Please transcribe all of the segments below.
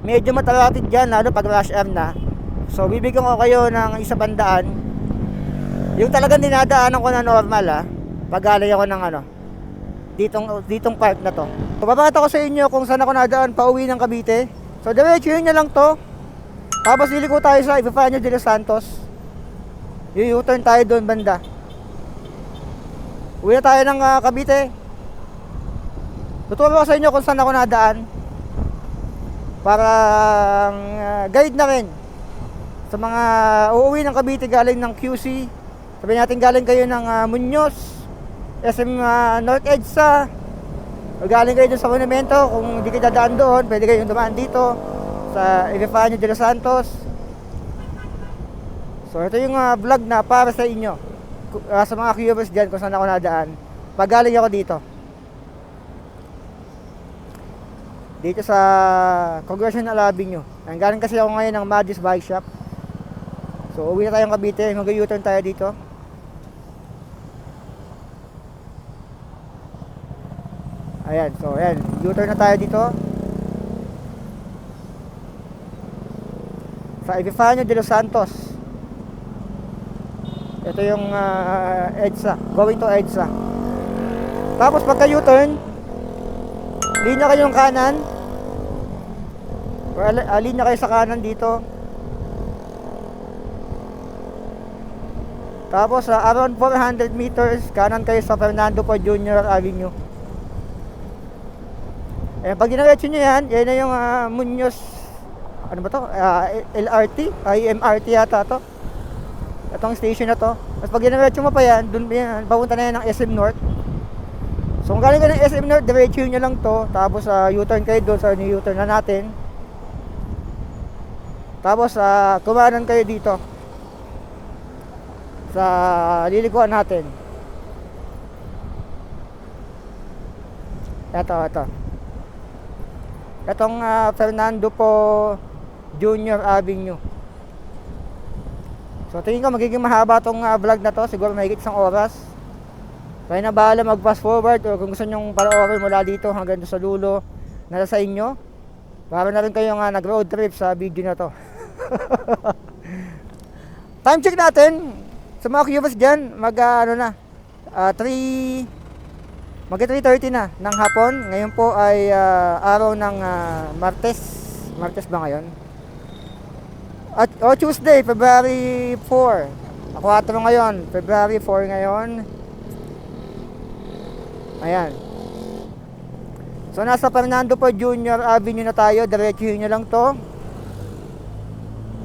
Medyo matraffic dyan, lalo pag rush hour na. So bibigyan ko kayo ng isa bandaan. Yung talagang dinadaanan ko na normal pag galing ako ng ditong park na to. So papakita ko sa inyo kung saan ako nadaan pa uwi ng Cavite. So diretso yun na lang to. Tapos liliko tayo sa Epifanio de los Santos. U-turn tayo doon banda. Uwi na tayo ng Cavite. Tuturo ko sa inyo kung saan ako nadaan. Para guide na rin sa mga uuwi ng Cavite galing ng QC. Sabi natin galing kayo ng Muñoz, SM North EDSA, o galing kayo dun sa Monumento. Kung hindi kayo dadaan doon, pwede kayong dumaan dito sa Epifanio de los Santos. So ito yung vlog na para sa inyo, sa mga curious dyan kung saan ako nadaan pag galing ako dito sa Congressional Avenue. Galing kasi ako ngayon ng Madis Bike Shop. So uwi na tayong Cavite, mag-U-turn tayo dito. Ayan, so ayan, U-turn na tayo dito sa Epifanio de los Santos. Ito yung EDSA, going to EDSA. Tapos pagka U-turn, linya kayo ng kanan. Linya kayo sa kanan dito. Tapos around 400 meters kanan kayo sa Fernando Po Jr. Avenue. Pag ginaretso nyo yan na yung Muñoz, ano ba to? LRT? MRT yata to. Itong station na to. Tapos pag ginaretso mo pa yan, dun yan, papunta na yan ng SM North. So kung galing ka ng SM North, diretso nyo lang to. Tapos U-turn kayo doon sa U-turn na natin. Tapos kumanan kayo dito sa lilikuan natin. Ito. Itong Fernando Po Jr. Avenue. So tingin ko magiging mahaba tong vlog na to. Siguro mahigit 1 oras. Kaya na bahala mag-fast forward, o kung gusto nyong panoorin mula dito hanggang sa dulo, nasa sa inyo. Para na rin kayong nag-road trip sa video na to. Time check natin. Sa mga curious dyan, mag 3:30 na ng hapon. Ngayon po ay araw ng Martes. Martes ba ngayon? Tuesday, February 4. Ako 4 ngayon, February 4 ngayon. Ayan. So nasa Fernando Po Jr. Avenue na tayo. Diretsuhin nyo lang to.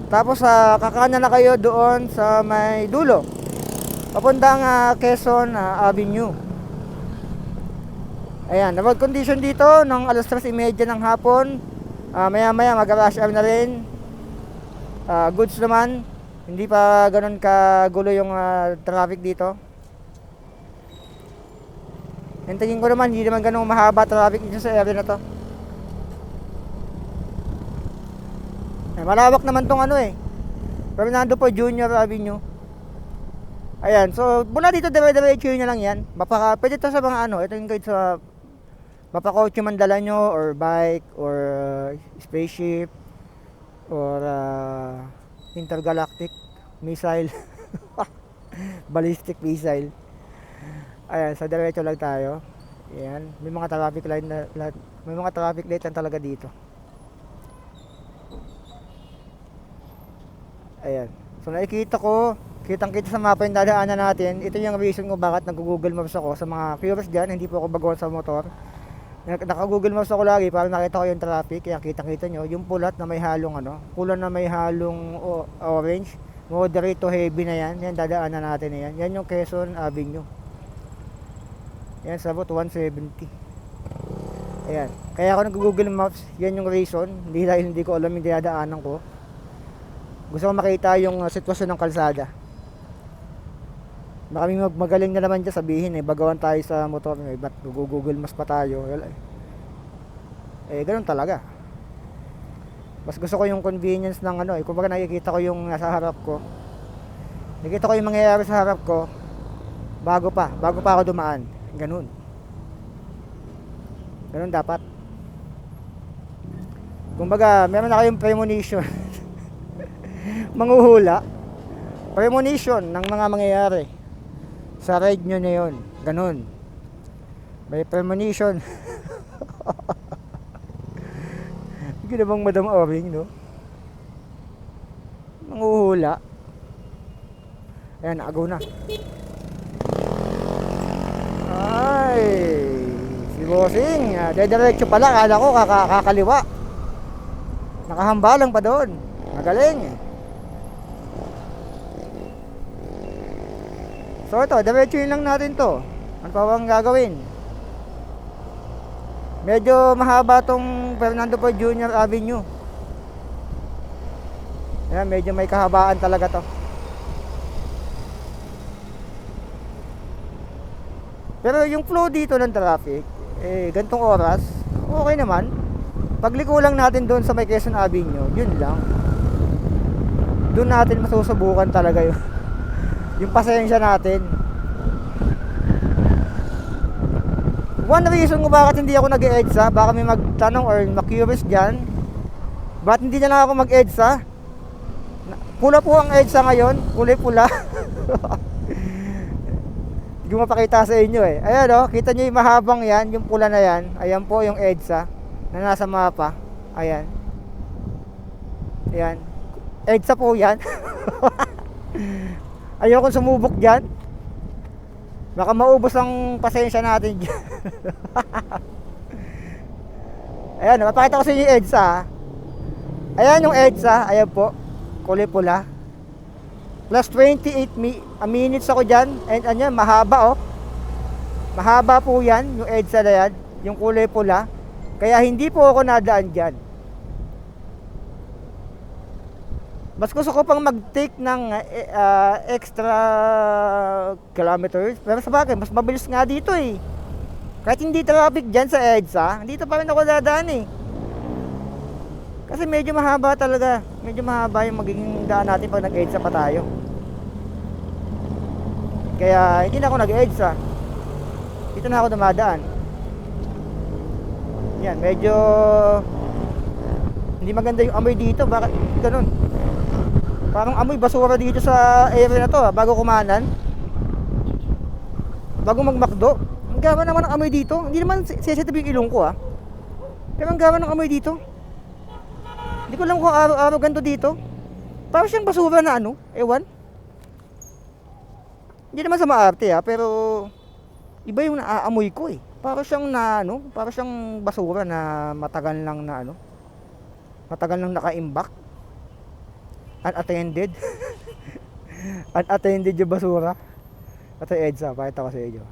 Tapos kakanan na kayo doon sa may dulo, papuntang Quezon Avenue. Ayan, road condition dito ng alas 3:30 ng hapon. Maya mag-rush hour na rin. Goods naman. Hindi pa ganun kagulo yung traffic dito. Yung tingin ko naman, hindi naman ganun mahaba traffic dito sa area na to. Malawak naman tong Fernando Po Jr. Avenue. Ayan, so mula dito dire-diretso nyo lang yan. Pwede to sa mga ito yung guide sa mapakotse man dala nyo, or bike, or spaceship, or intergalactic missile. Ballistic missile. Ayan, so diretso lang tayo. Ayan, may mga traffic light may mga traffic light lang talaga dito. Ayan. So nakikita ko, kitang-kita sa mapa yung dadaanan natin. Ito yung reason ko bakit nag-Google Maps ako. Sa mga curious dyan, hindi po ako baguhan sa motor. Naka-Google Maps ako lagi para nakita ko yung traffic. Kaya kitang-kita nyo, yung pulat na may halong pulan na may halong orange, moderate to heavy na yan. Yan, dadaanan natin na yan. Yan yung Quezon Avenue. Yan, sa route 170. Ayan. Kaya ako nag-Google Maps, yan yung reason. Dahil hindi ko alam yung dinadaanan ko. Gusto ko makita yung sitwasyon ng kalsada. Maraming magaling na naman dyan sabihin bagawan tayo sa motor, ba't Google Maps pa tayo. Ganun talaga. Mas gusto ko yung convenience ng kumbaga nakikita ko yung nasa harap ko. Nakikita ko yung mangyayari sa harap ko bago pa ako dumaan. Ganun dapat. Kumbaga, meron na kayong premonition. Manghuhula. Premonition ng mga mangyayari sa ride nyo na yun. Ganun. May premonition. Hindi na bang Madam Oring, no? Manghuhula. Ayan, agaw na. Ay, si Bossing, dediretso pala. Kala ko kakaliwa. Nakahambalang pa doon. Magaling eh. So ito, diretsuhin lang natin to. Ano pa bang gagawin? Medyo mahaba tong Fernando Poe Jr. Avenue. Ayan, medyo may kahabaan talaga to. Pero yung flow dito ng traffic, gantong oras, okay naman. Pagliko lang natin doon sa may Quezon Avenue, yun lang. Doon natin masusubukan talaga yun. Yung pasensya natin. One reason kung bakit hindi ako nag-EDSA, baka may magtanong or ma-curious dyan, bakit hindi na lang ako mag-EDSA? Pula po ang EDSA ngayon, kulay pula. Hindi ko mapakita sa inyo eh. Ayan o, kita nyo yung mahabang yan, yung pula na yan. Ayan po yung EDSA na nasa mapa. Ayan. Ayan. EDSA po yan. Ayokong sumubok dyan. Baka maubos ang pasensya natin dyan. Ayan, mapakita ko sa inyo yung EDSA. Ayan yung EDSA. Ayan po, kulay pula. Plus 28 minutes ako dyan. And ano, mahaba oh. Mahaba po yan, yung EDSA na yan, yung kulay pula. Kaya hindi po ako nadaan dyan. Mas gusto ko pang mag-take ng extra kilometers. Pero sa bagay, mas mabilis nga dito eh. Kahit hindi traffic dyan sa EDSA, dito pa rin ako dadaan eh. Kasi medyo mahaba talaga. Medyo mahaba yung magiging daan natin pag nag-EDSA pa tayo. Kaya hindi na ako nag-EDSA. Dito na ako dumadaan. Yan, medyo hindi maganda yung amoy dito. Bakit ganun? Parang amoy basura dito sa area na to bago kumanan. Bago mag-McDo. Ang gawa naman ng amoy dito. Hindi naman sensitive yung ilong ko Pero ang gawa ng amoy dito. Hindi ko alam kung araw-araw ganito dito. Parang siyang basura na ano, ewan. Hindi naman sa maarte pero iba yung naaamoy ko eh. Parang siyang parang siyang basura na matagal lang na matagal lang naka-imbak. Unattended. Unattended yung basura. Ito yung EDSA, pakita ko sa inyo.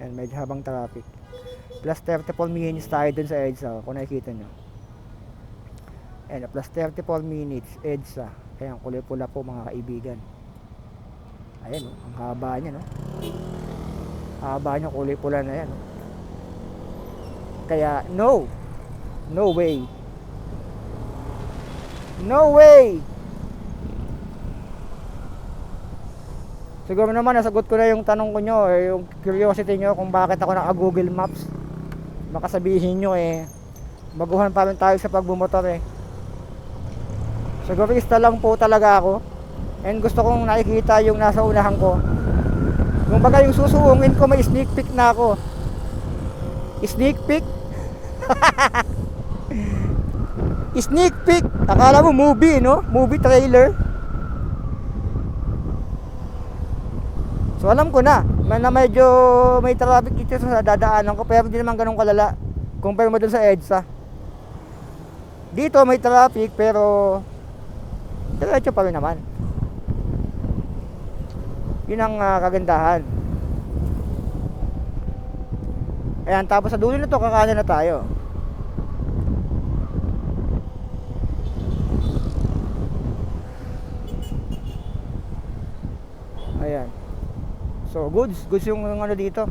Ayan, medyo habang traffic. Plus 34 minutes tayo dun sa EDSA, kung nakikita nyo. Ayan, plus 34 minutes, EDSA. Ayan, kulay pula po mga kaibigan. Ayan, ang haba niya, no? Haba niya, kulay pula na yan, no? Kaya, no way. No way! Siguro naman nasagot ko na yung tanong ko nyo, yung curiosity nyo kung bakit ako naka-Google Maps. Baka sabihin nyo baguhan pa rin tayo sa pagbumotor Sigurista lang po talaga ako. And gusto kong nakikita yung nasa unahan ko. Kung baga yung susuungin ko, may sneak peek na ako. Sneak peek? Sneak peek! Akala mo movie, no? Movie trailer. So alam ko na medyo may traffic dito sa dadaanan ko, pero hindi naman ganun kalala compare mo dun sa EDSA. Dito may traffic pero diretso pa rin naman. Yun ang kagandahan. Ayan, tapos sa dulo na to kakanan na tayo. Ayan. So goods yung ano dito.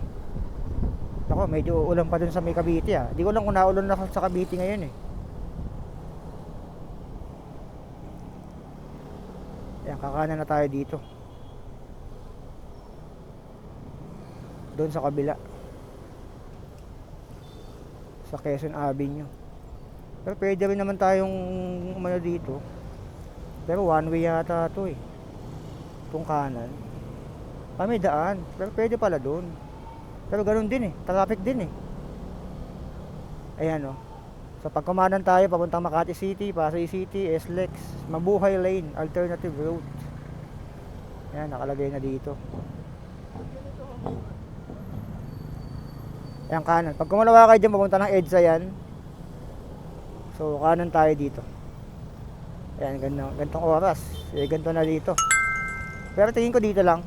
Ako, medyo ulan pa dun sa may Cavite Di ko lang kung naulan na sa Cavite ngayon Ayan, kakanan na tayo dito. Doon sa kabila. Sa Quezon Avenue. Pero pwede rin naman tayong umano dito. Pero one way yata to eh. Itong kanan. May daan. Pero pwede pala doon. Pero ganun din eh. Traffic din eh. Ayan oh. So pag kumanan tayo papuntang Makati City, Pasay City, SLEX, Mabuhay Lane, alternative route. Ayan, nakalagay na dito. Ayan kanan. Pag kumalawa kayo dyan, papunta ng EDSA yan. So kanan tayo dito. Ayan, gantong oras. Ganto na dito. Pero tingin ko dito lang.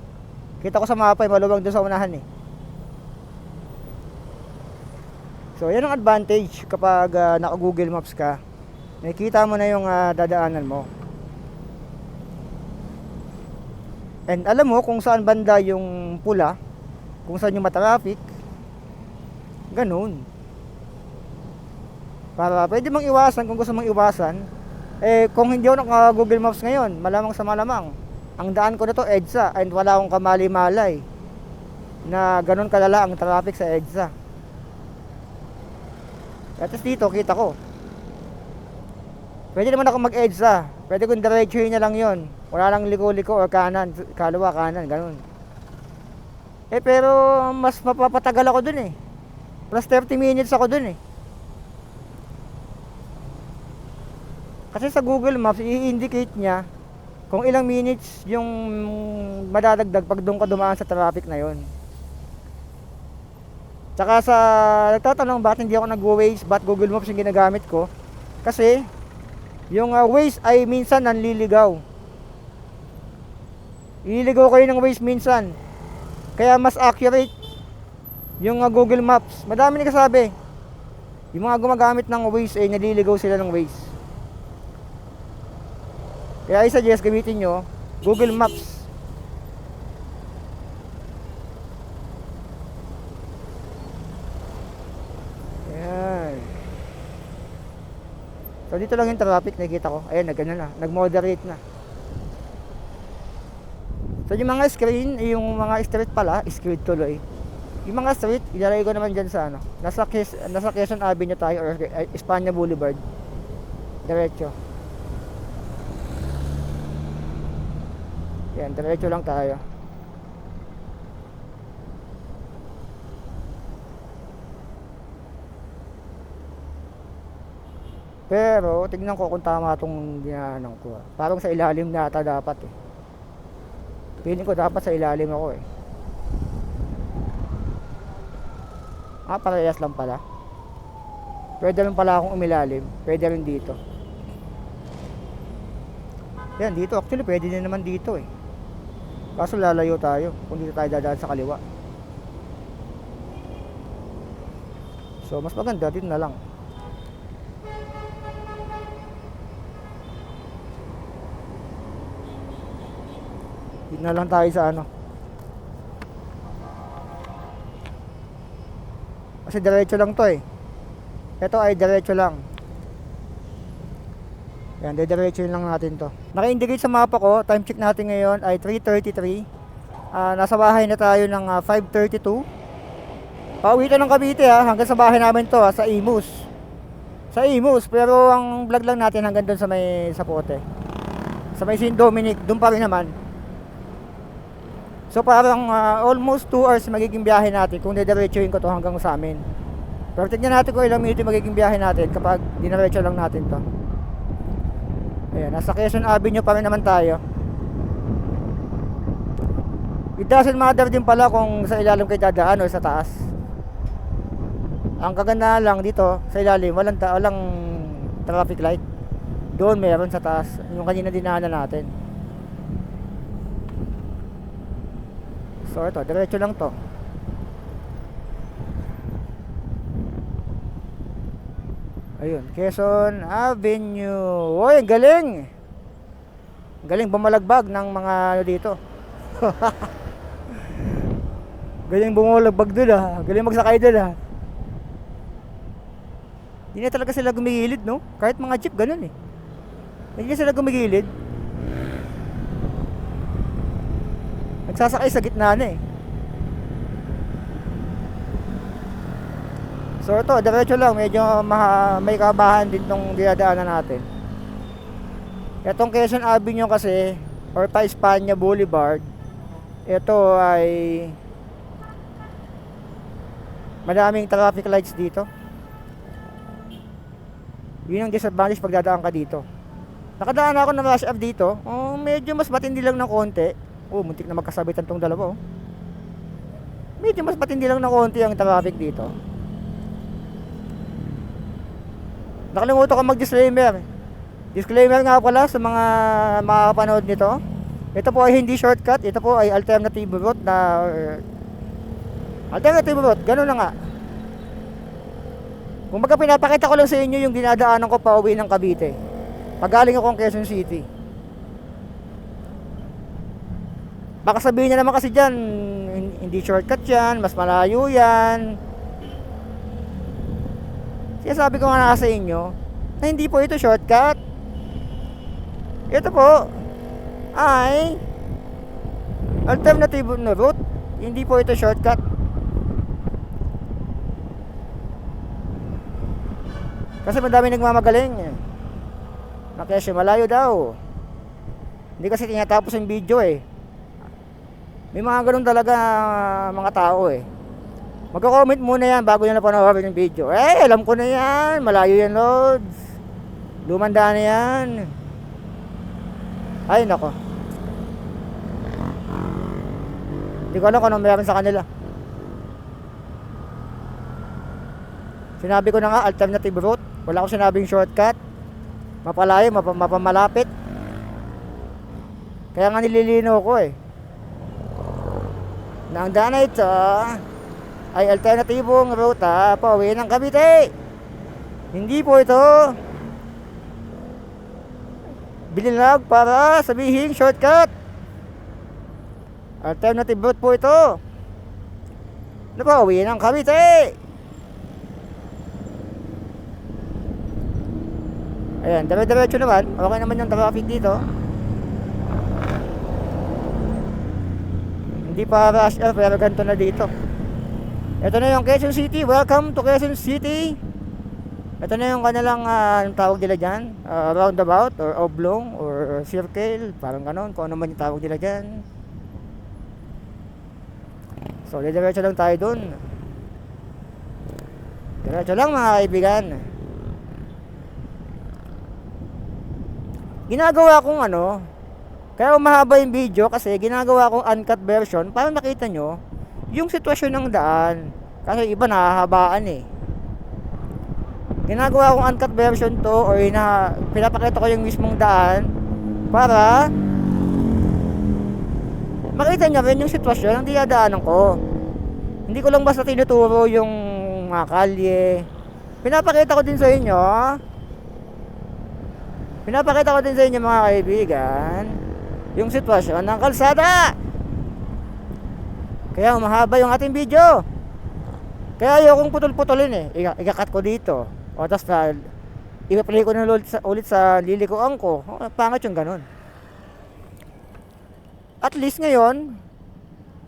Kita ko sa mapa eh, maluwag doon sa unahan eh. So yan ang advantage kapag naka Google Maps ka. Nakikita mo na yung dadaanan mo. And alam mo kung saan banda yung pula, kung saan yung matraffic. Ganun. Para pwede mong iwasan kung gusto mong iwasan. Eh kung hindi ako naka Google Maps ngayon, malamang sa malamang, ang daan ko na to EDSA and wala akong kamali-malay na ganun kalala ang traffic sa EDSA. At least dito, kita ko. Pwede naman ako mag-EDSA. Pwede kong diretsuhin na lang yon. Wala lang liko-liko or kanan, kaliwa, kanan, ganun. Eh pero mas mapapatagal ako dun eh. Plus 30 minutes ako dun eh. Kasi sa Google Maps, i-indicate niya kung ilang minutes yung madadagdag pag doon ka dumaan sa traffic na yon. Tsaka sa nagtatanong bakit hindi ako nag-Waze, ba't Google Maps yung ginagamit ko? Kasi yung Waze ay minsan nanliligaw. Ililigaw kayo ng Waze minsan. Kaya mas accurate yung Google Maps. Madami nagsasabi. Yung mga gumagamit ng Waze ay naliligaw sila ng Waze. Kaya i-suggest gamitin nyo Google Maps. So dito lang yung traffic, nakikita ko. Ayan, nag-moderate na. So yung mga screen, yung mga street pala, street tuloy. Yung mga street, ilalagay ko naman dyan sa ano. Nasa Quezon Avenue tayo or Espanya Boulevard. Diretso. Yan, diretso lang tayo. Pero tignan ko kung tama itong dinaanan ko. Parang sa ilalim nata dapat eh. Feeling ko dapat sa ilalim ako eh. Parehas lang pala. Pwede rin pala akong umilalim. Pwede rin dito. Yan, dito actually pwede din naman dito eh. Kaso lalayo tayo kung dito tayo dadaan sa kaliwa. So mas maganda dito na lang. Dito na lang tayo sa ano. Kasi diretso lang to eh. Ito ay diretso lang. Yan, diretso lang natin to. Naka-indicate sa mapa ko, time check natin ngayon ay 3:33. Nasa bahay na tayo ng 5:32. Pauwi tayo ng Cavite hanggang sa bahay namin to sa Imus. Sa Imus, pero ang vlog lang natin hanggang doon sa may Sapote. Sa may St. Dominic, doon pa rin naman. So parang almost 2 hours magiging biyahe natin kung didiretsuhin ko to hanggang sa amin. Pero tignan natin kung ilang minuto magiging biyahe natin kapag diniretso lang natin to. Ayan, nasa Quezon Avenue pa rin naman tayo. It doesn't matter din pala kung sa ilalim kayo dadaan o sa taas. Ang kagandahan lang dito sa ilalim, walang traffic light. Doon meron sa taas, yung kanina dinaanan natin. So ito, diretso lang to. Ayun, Quezon Avenue. Oy, galing! Galing bumalagbag ng mga ano dito. Galing bumalagbag doon Galing magsakay doon Hindi na talaga sila gumigilid, no? Kahit mga jeep, ganun eh. Hindi na sila gumigilid. Nagsasakay sa gitna na eh. So ito, diretso lang, medyo may kabahan din tong dinadaanan natin. Itong Quezon Avenue kasi, or pa Espanya Boulevard, ito ay maraming traffic lights dito. Yun ang disadvantage pag dadaan ka dito. Nakadaan ako ng rush hour dito. Oh, medyo mas matindi lang ng konti. Oh, muntik na magkasabitan tong dalawa. Oh. Medyo mas matindi lang ng konti ang traffic dito. Nakalimutan ko mag-disclaimer. Disclaimer nga pala sa mga makakapanood nito. Ito po ay hindi shortcut. Ito po ay alternative route na alternative route. Ganun na nga. Kung baga pinapakita ko lang sa inyo yung dinadaanan ko pa uwi ng Cavite. Pagaling akong Quezon City. Baka sabihin niya naman kasi dyan, hindi shortcut yan, mas malayo yan. Kaya sabi ko nga sa inyo, na hindi po ito shortcut. Ito po ay alternative na route. Hindi po ito shortcut. Kasi madami nagmamagaling na Quezon malayo daw. Hindi kasi tinatapos yung video eh. May mga ganun talaga mga tao eh. Magko-comment muna yan bago nyo na panoorin yung video. Alam ko na yan, malayo yan loads. Lumanda na yan. Ay nako. Hindi ko alam kung anong meron sa kanila. Sinabi ko na nga alternative route. Wala akong sinabing shortcut. Mapalayo, mapamalapit. Kaya nga nililino ko eh. Na ang daan na ito ay alternatibong ruta pauwi ng Cavite. Hindi po ito bilinag para sabihin shortcut. Alternative route po ito na pauwi ng Cavite. Ayan, dire-diretso naman. Okay naman yung traffic dito. Hindi pa rush hour pero ganito na dito. Ito na yung Quezon City. Welcome to Quezon City. Ito na yung kanilang tawag nila dyan, roundabout or oblong or circle, parang ganon, kung ano man yung tawag nila dyan. So diretso lang tayo dun. Diretso lang mga kaibigan. Ginagawa kong kaya mahaba yung video kasi ginagawa kong uncut version para makita nyo yung sitwasyon ng daan. Kasi iba nahahabaan eh. Ginagawa kong uncut version to or pinapakita ko yung mismong daan para makita nyo rin yung sitwasyon ng dinadaanan ko. Hindi ko lang basta tinuturo yung mga kalye. Pinapakita ko din sa inyo. Pinapakita ko din sa inyo mga kaibigan yung sitwasyon ng kalsada. Kaya mahaba yung ating video. Kaya ayokong putol-putulin eh. Ikakat ko dito. O tapos na i-play ko na ulit sa lilikuan ko. Pangat yung ganun. At least ngayon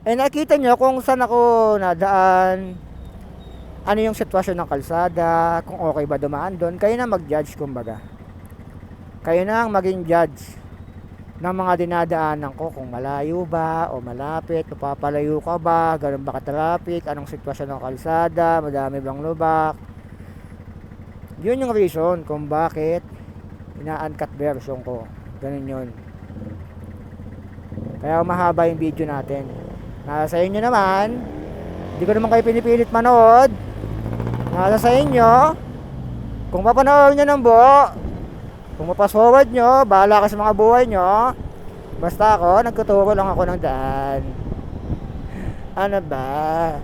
nakita nyo kung saan ako nadaan, ano yung sitwasyon ng kalsada, kung okay ba dumaan doon. Kayo na mag-judge kumbaga. Kayo na ang maging judge ng mga dinadaanan ko, kung malayo ba o malapit, papalayo ka ba, ganun ba ka-traffic, anong sitwasyon ng kalsada, madami bang lubak. Yun yung reason kung bakit ina-uncut version ko. Ganun yun. Kaya mahaba yung video natin. Nasa sa inyo naman, hindi ko naman kayo pinipilit manood. Nasa sa inyo, kung papanood nyo ng buo, kung mapasforward nyo, bahala ka sa mga buhay nyo. Basta ako, nagtuturo lang ako ng daan. Ano ba?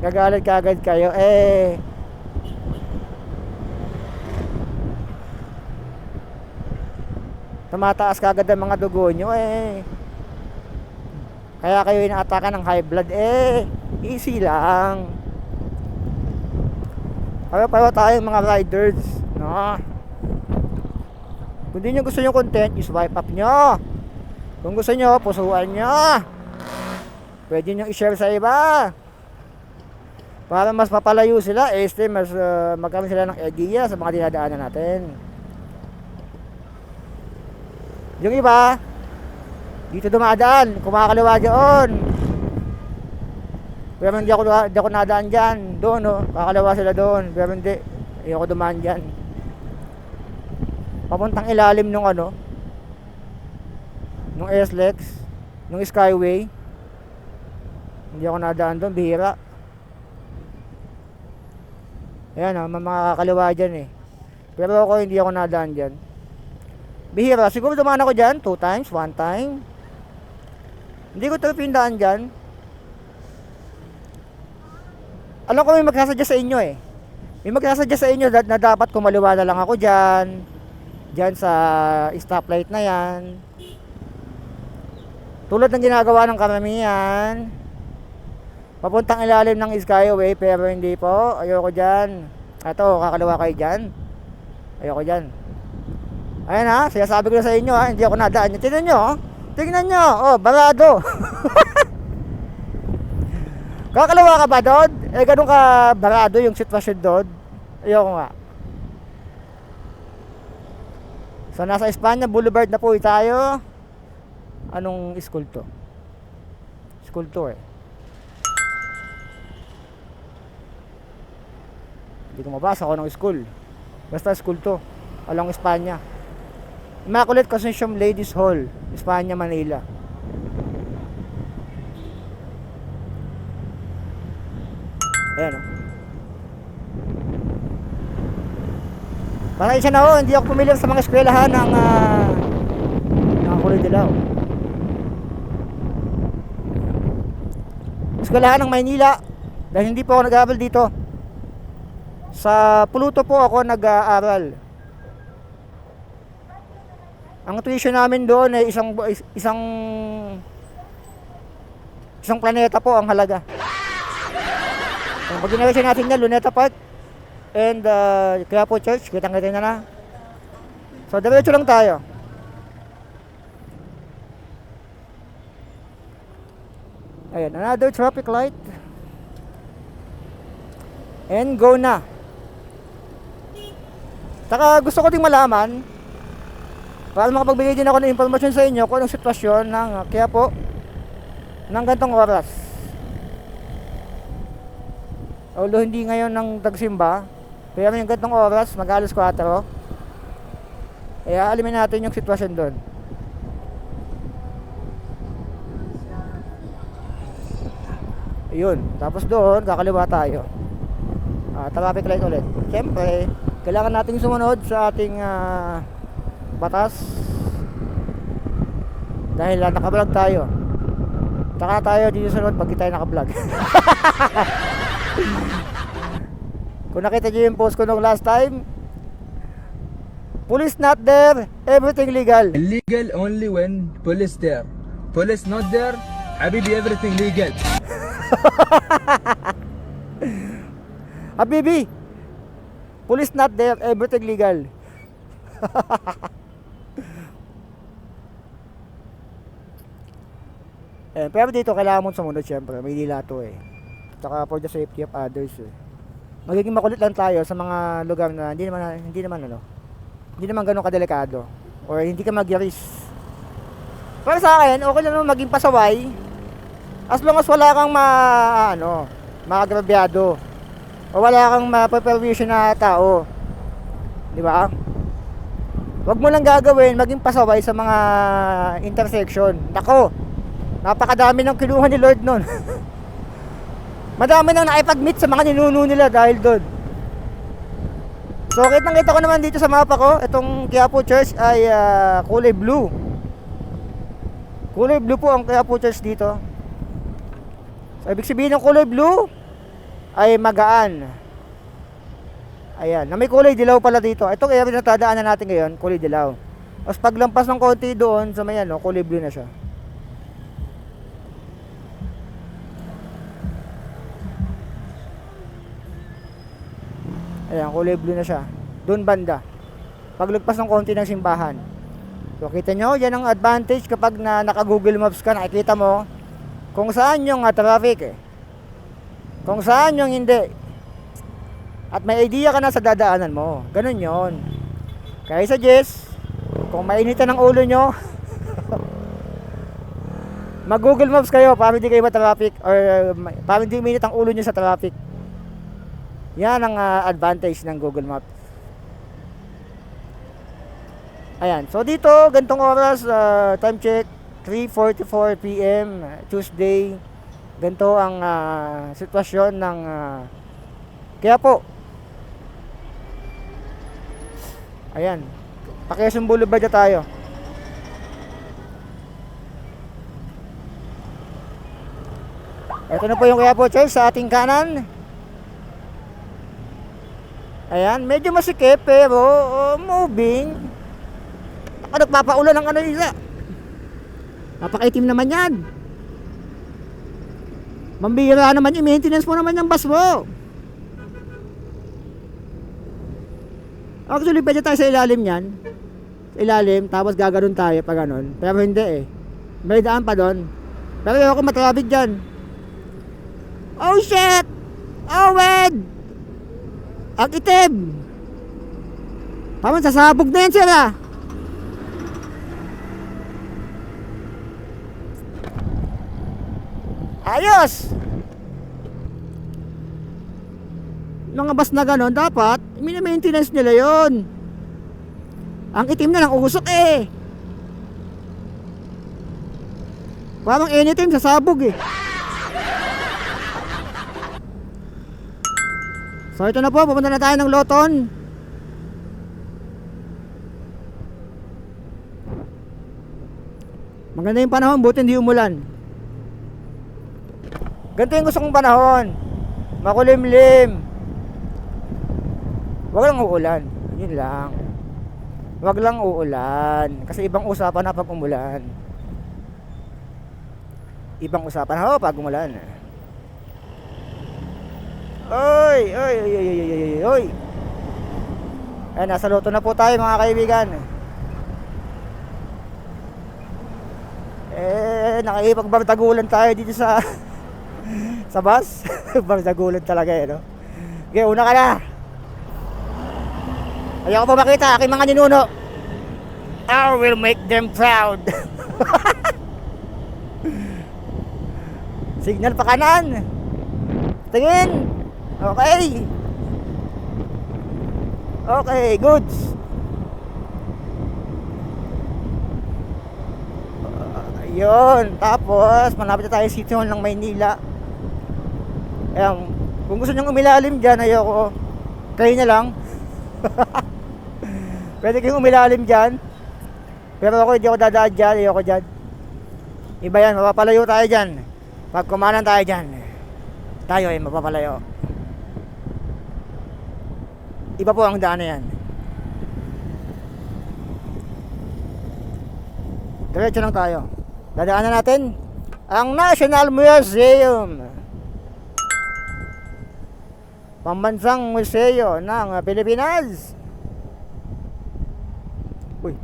Gagalit kagad kayo tumataas kagad ang mga dugo nyo kaya kayo inaatake ng high blood easy lang. Pareho tayong mga riders, no? Kung di nyo gusto yung content, i-swipe up nyo. Kung gusto nyo, pusuan nyo. Pwede nyo i-share sa iba. Para mas mapalayo sila, mas magkaroon sila ng idea sa mga dinadaanan natin. Yung iba, dito dumadaan, kumakaliwa doon. Pero hindi ako nadaan dyan. Doon, no? Kakaliwa sila doon. Pero hindi. Ayoko dumaan dyan. Papuntang ilalim nung nung SLEX, nung Skyway. Hindi ako nadaan doon, bihira. Ayan, may mga kakaliwa dyan eh. Pero ako hindi ako nadaan dyan. Bihira, siguro dumaan ako dyan 2 times, 1 time. Hindi ko talaga pindaan dyan. Alam ko may magsasadya sa inyo eh. May magsasadya sa inyo na dapat kumaliwa na lang ako dyan. Dyan sa stoplight na yan. Tulad ng ginagawa ng karamihan. Papuntang ilalim ng Skyway, pero hindi po. Ayoko dyan. Ito, kakaliwa kayo dyan. Ayoko dyan. Ayan ha, sinasabi ko na sa inyo ha, hindi ako nadaan. Tingnan nyo, tingnan nyo. Oh, barado. Kakalawa ka ba doon? Ganun ka barado yung sitwasyon doon? Ayoko nga. So, nasa Espanya Boulevard na po tayo. Anong school to? School to eh. Hindi ko mabasa ko ng school. Basta school to. Along Espanya. Immaculate Conception Ladies Hall, Espanya, Manila. Ayan o. Para isa na ho, hindi ako pumilir sa mga eskwelahan ng kulay dilaw. Eskwelahan ng Maynila. Dahil hindi po ako nag-aaral dito. Sa Pluto po ako nag-aaral. Ang tuition namin doon ay isang planeta po ang halaga. Pag ginawin natin yan, Luneta Park and Quiapo Church, kitang-kita na. So, diretso lang tayo. Ayan, another traffic light. And go na. Saka gusto ko ding malaman, para makapagbigay din ako ng informasyon sa inyo kung anong sitwasyon ng Quiapo ng gantong oras. Although hindi ngayon ng tagsimba, pero yung gantong oras, mag-alas 4. Kaya alamin natin yung sitwasyon doon. Ayun, tapos doon, kakaliwa tayo. Traffic light ulit. Siyempre, kailangan nating sumunod sa ating batas. Dahil naka-vlog tayo. Taka tayo dito sunod pag tayo naka-vlog. Kung nakita nyo yung post ko nung last time, police not there, everything legal. Illegal only when police there. Police not there, habibi, everything legal. Habibi, police not there, everything legal. Pero dito kailangan mo sumunod syempre, may nila to eh. Tsaka for the safety of others eh. Magiging makulit lang tayo sa mga lugar na hindi naman ganun kadelikado or hindi ka mag-risk. Para sa akin, okay lang naman maging pasaway as long as wala kang makagrabyado o wala kang mapaperwisyon na tao. Di ba? Wag mo lang gagawin maging pasaway sa mga intersection. Nako, napakadami ng kinuha ni Lord nun. Madami nang nakipag-meet sa mga ninuno nila dahil doon. So, kitang-kita ko naman dito sa mapa ko, itong Quiapo Church ay kulay blue. Kulay blue po ang Quiapo Church dito. So, ibig sabihin ng kulay blue ay magaan. Ayan, na may kulay dilaw pala dito. Ito kaya pinatadaanan natin ngayon, kulay dilaw. Tapos paglampas ng konti doon sa may kulay blue na siya. Ayan, kulay blue na siya. Doon banda. Paglagpas ng konti ng simbahan. So, kita nyo, yan ang advantage kapag naka-Google Maps ka, nakikita mo kung saan yung traffic eh. Kung saan yung hindi. At may idea ka na sa dadaanan mo. Ganun yon. Kaya suggest, kung mainitan ang ulo nyo, mag Google Maps kayo para hindi kayo ma-traffic or para hindi minit ang ulo nyo sa traffic. Yan ang advantage ng Google Maps. Ayan, so dito gantong oras, time check 3:44 PM Tuesday. Ganito ang sitwasyon ng Quiapo. Ayan, Quezon Boulevard na tayo. Ito na po yung Quiapo Church sa ating kanan. Ayan, medyo masikip pero moving. Ako nagpapaulan ng ano isa. Napakaitim naman yan. Mambira naman yung maintenance mo naman yung bus mo. Actually, pwede tayo sa ilalim yan. Sa ilalim, tapos gaganon tayo pa ganon. Pero hindi eh. May daan pa doon. Pero ayoko matraffic dyan. Oh shit! Oh wait! Ang itim! Parang sasabog na yan sila. Ayos! Mga bus na gano'n, dapat mini-maintenance nila yon. Ang itim na lang usok eh. Parang anytime sasabog eh. So ito na po, pupunta na tayo ng Loton. Maganda yung panahon, buti hindi umulan. Ganito yung gusto kong panahon. Makulimlim. Wag lang uulan. Yun lang. Wag lang uulan. Kasi ibang usapan na pag umulan. Ibang usapan na pag umulan. Oy, oy, oy, oy, oy, oy, oy. Ay, nasa Loto na po tayo mga kaibigan. Nakikipagbardagulan tayo dito sa sa bus. Bardagulan talaga eh, no? Okay, una ka na. Ayaw ko pa makita aking mga ninuno. I will make them proud. Signal pa kanan. Tingin. Okay. Okay, goods. Ayun, tapos malapit na tayo City Hall ng Maynila. Ayan, kung gusto nyong umilalim dyan, ayoko. Kayo na lang. Pwede kayong umilalim dyan. Pero ako hindi ako dadaan dyan, ayoko dyan. Iba yan, mapapalayo tayo dyan. Pag kumanan tayo dyan, tayo ay mapapalayo. Iba po ang daan na yan. Diretso lang tayo. Dadaanan natin ang National Museum, pambansang museo ng Pilipinas. Uy.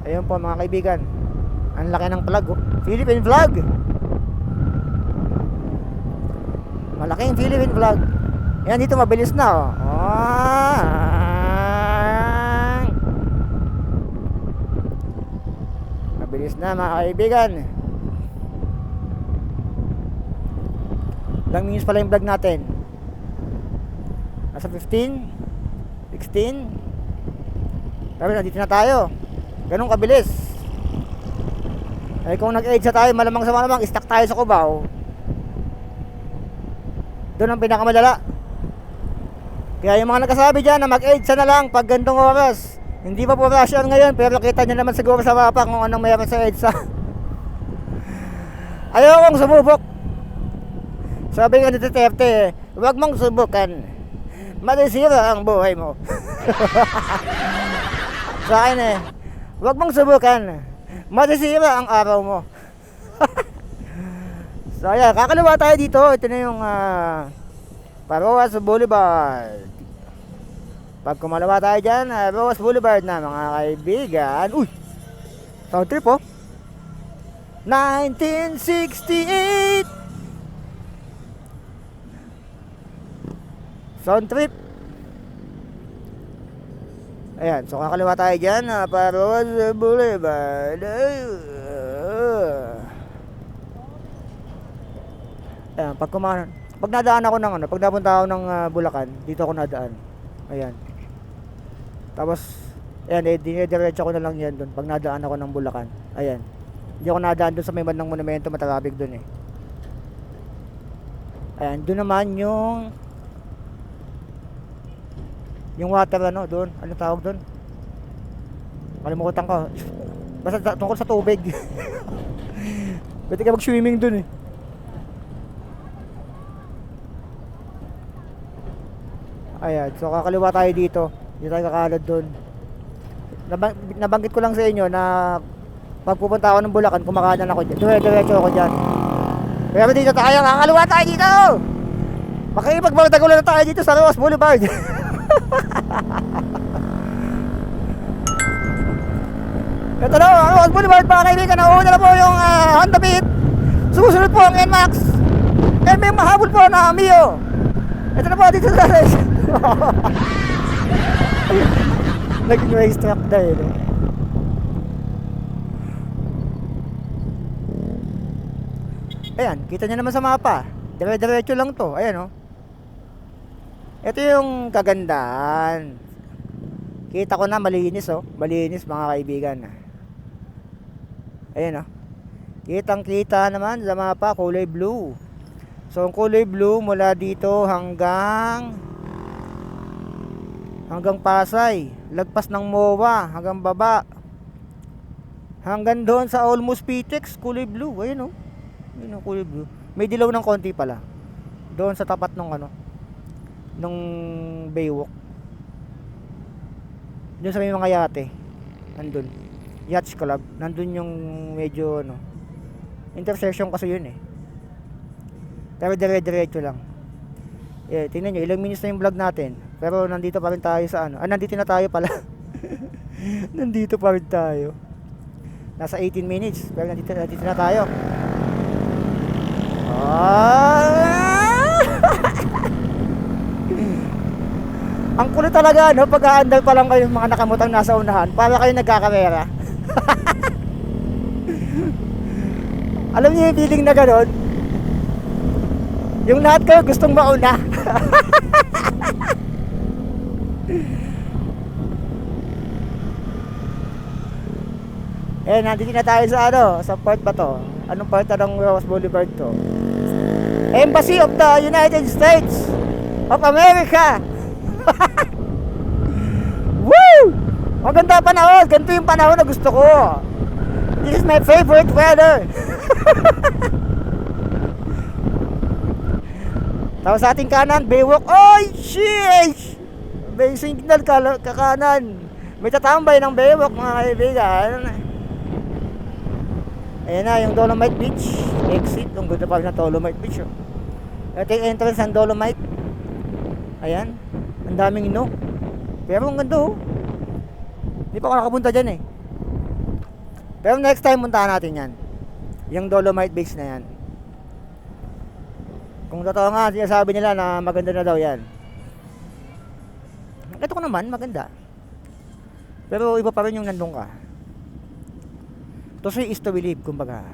Ayun po mga kaibigan. Ang laki ng flag, oh. Philippine flag. Malaking Philippine flag. Yan, dito mabilis na, oh. Mabilis na mga kaibigan. Ilang minutes pala yung vlog natin? Nasa 15 16. Pero nandito na tayo. Ganun kabilis. Ay kung nag-EDSA tayo, malamang sa malamang stuck tayo sa Cubao. Doon ang pinakamadala. Kaya yung mga nagkasabi dyan na mag-EDSA na lang pag gantong oras, hindi pa po rush hour ngayon, pero kita nyo naman siguro sa mapa kung anong mayroon sa EDSA. Ayaw kong sumubok. Sabi nga ni Duterte, huwag mong subukan, masisira ang buhay mo. Sa akin eh, huwag mong subukan, masisira ang araw mo. So ayan, kakaliwa tayo dito. Ito na yung Roxas Boulevard. Pag kumalawa tayo dyan, Roxas Boulevard na mga kaibigan. Uy, sound trip oh. 1968. Sound trip. Ayan, so kakaliwa tayo dyan para sa Boulevard. Ayan, pag nadaan ako ng ano, pag napunta ako ng Bulacan, dito ako nadaan. Ayan. Tapos, ayan, dinediretso ko na lang yan doon pag nadaan ako ng Bulacan. Ayan. Hindi ako nadaan doon sa may bandang monumento, matraffic doon eh. Ayan, doon naman yung water ano doon, ano tawag doon? Kalimutan ko. Basta tungkol sa tubig. Pwede ka mag-swimming doon eh. Ayan, so kakaliwa tayo dito. Hindi tayo kakalad doon. Nabanggit ko lang sa inyo na pag pupunta ako ng Bulacan, kumakanan ako dyan. Diretso ako dyan. Pero dito tayo, kakaliwa tayo dito! Makikipagbardagulan na tayo dito sa Ross Boulevard. Ito na, Ross Boulevard mga kaibigan. Nauna na po yung Honda Beat. Susunod po ang NMAX. May mahabol po na Mio. Ito na po dito sa naging racetrack dahil ayan, kita nyo naman sa mapa. Dire-diretso lang to. Ayan, oh. Ito yung kagandahan. Kita ko na malinis, oh. Malinis mga kaibigan. Ayan, oh. Kitang-kita naman sa mapa, kulay blue. So, ang kulay blue mula dito hanggang Pasay. Lagpas ng MOA hanggang baba. Hanggang doon sa almost PTEX, kulay blue. Ayan, oh. Ayan, oh, kulay blue. May dilaw ng konti pala. Doon sa tapat ng nung Baywalk. Doon sa may mga yate. Nandun. Yachts Club. Nandun yung medyo intersection kasi yun eh. Pero dire-diretso lang. Eh, tingnan nyo, ilang minutes na yung vlog natin. Pero nandito pa rin tayo sa nandito na tayo pala. Nandito pa rin tayo. Nasa 18 minutes. Pero nandito na tayo. Ang kulit talaga pag-aandal pa lang kayo mga nakamutang nasa unahan para kayo nagkakamera. Alam niyo yung feeling na gano'n? Yung lahat kayo gustong mauna. Nandito na tayo sa sa part ba to? Anong part ng Ross Boulevard to? Embassy of the United States of America. Woo! Maganda panahon. Ganito yung panahon na gusto ko. This is my favorite weather. Tapos sa ating kanan, Baywalk. Oy, sheesh! May signal kakanan. May tatambay ng Baywalk mga kaibigan. Ayan na, yung Dolomite Beach. Exit. Ang ganda pa rin ng Dolomite Beach. Oh. Ito yung entrance ng Dolomite. Ayan. Ang daming pero ang ganda oh. Hindi pa ako nakapunta dyan eh. Pero next time puntahan natin yan. Yung Dolomite Beach na yan. Kung totoo nga, sinasabi nila na maganda na daw yan. Ito ko naman, maganda. Pero iba pa rin yung nandun ka. To say is to believe, kumbaga.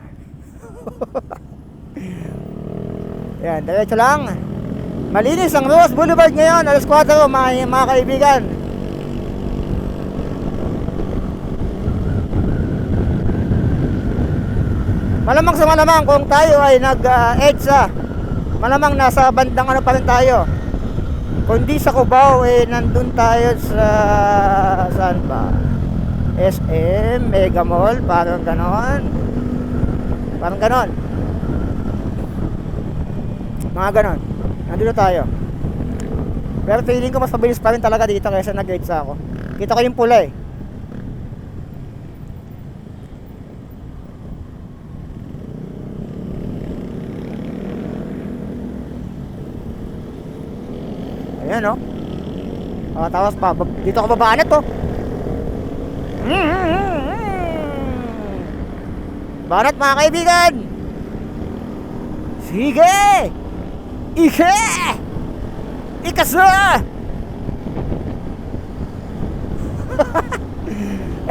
Yan, diretso lang. Malinis ang Ross Boulevard ngayon, alas 4 mga kaibigan. Malamang sa malamang kung tayo ay nag-EDSA, malamang nasa bandang pa rin tayo. Kung di sa Cubao, nandun tayo sa saan ba? SM, Mega Mall, parang ganon. Parang ganon. Mga ganon. Nandito tayo. Pero feeling ko mas mabilis pa rin talaga dito kaysa nag-EDSA ako. Kita ko yung pula eh. Ayan o. Tapos pa, dito ako babaan ito. Banat mga kaibigan. Sige. Ike. Ikasa!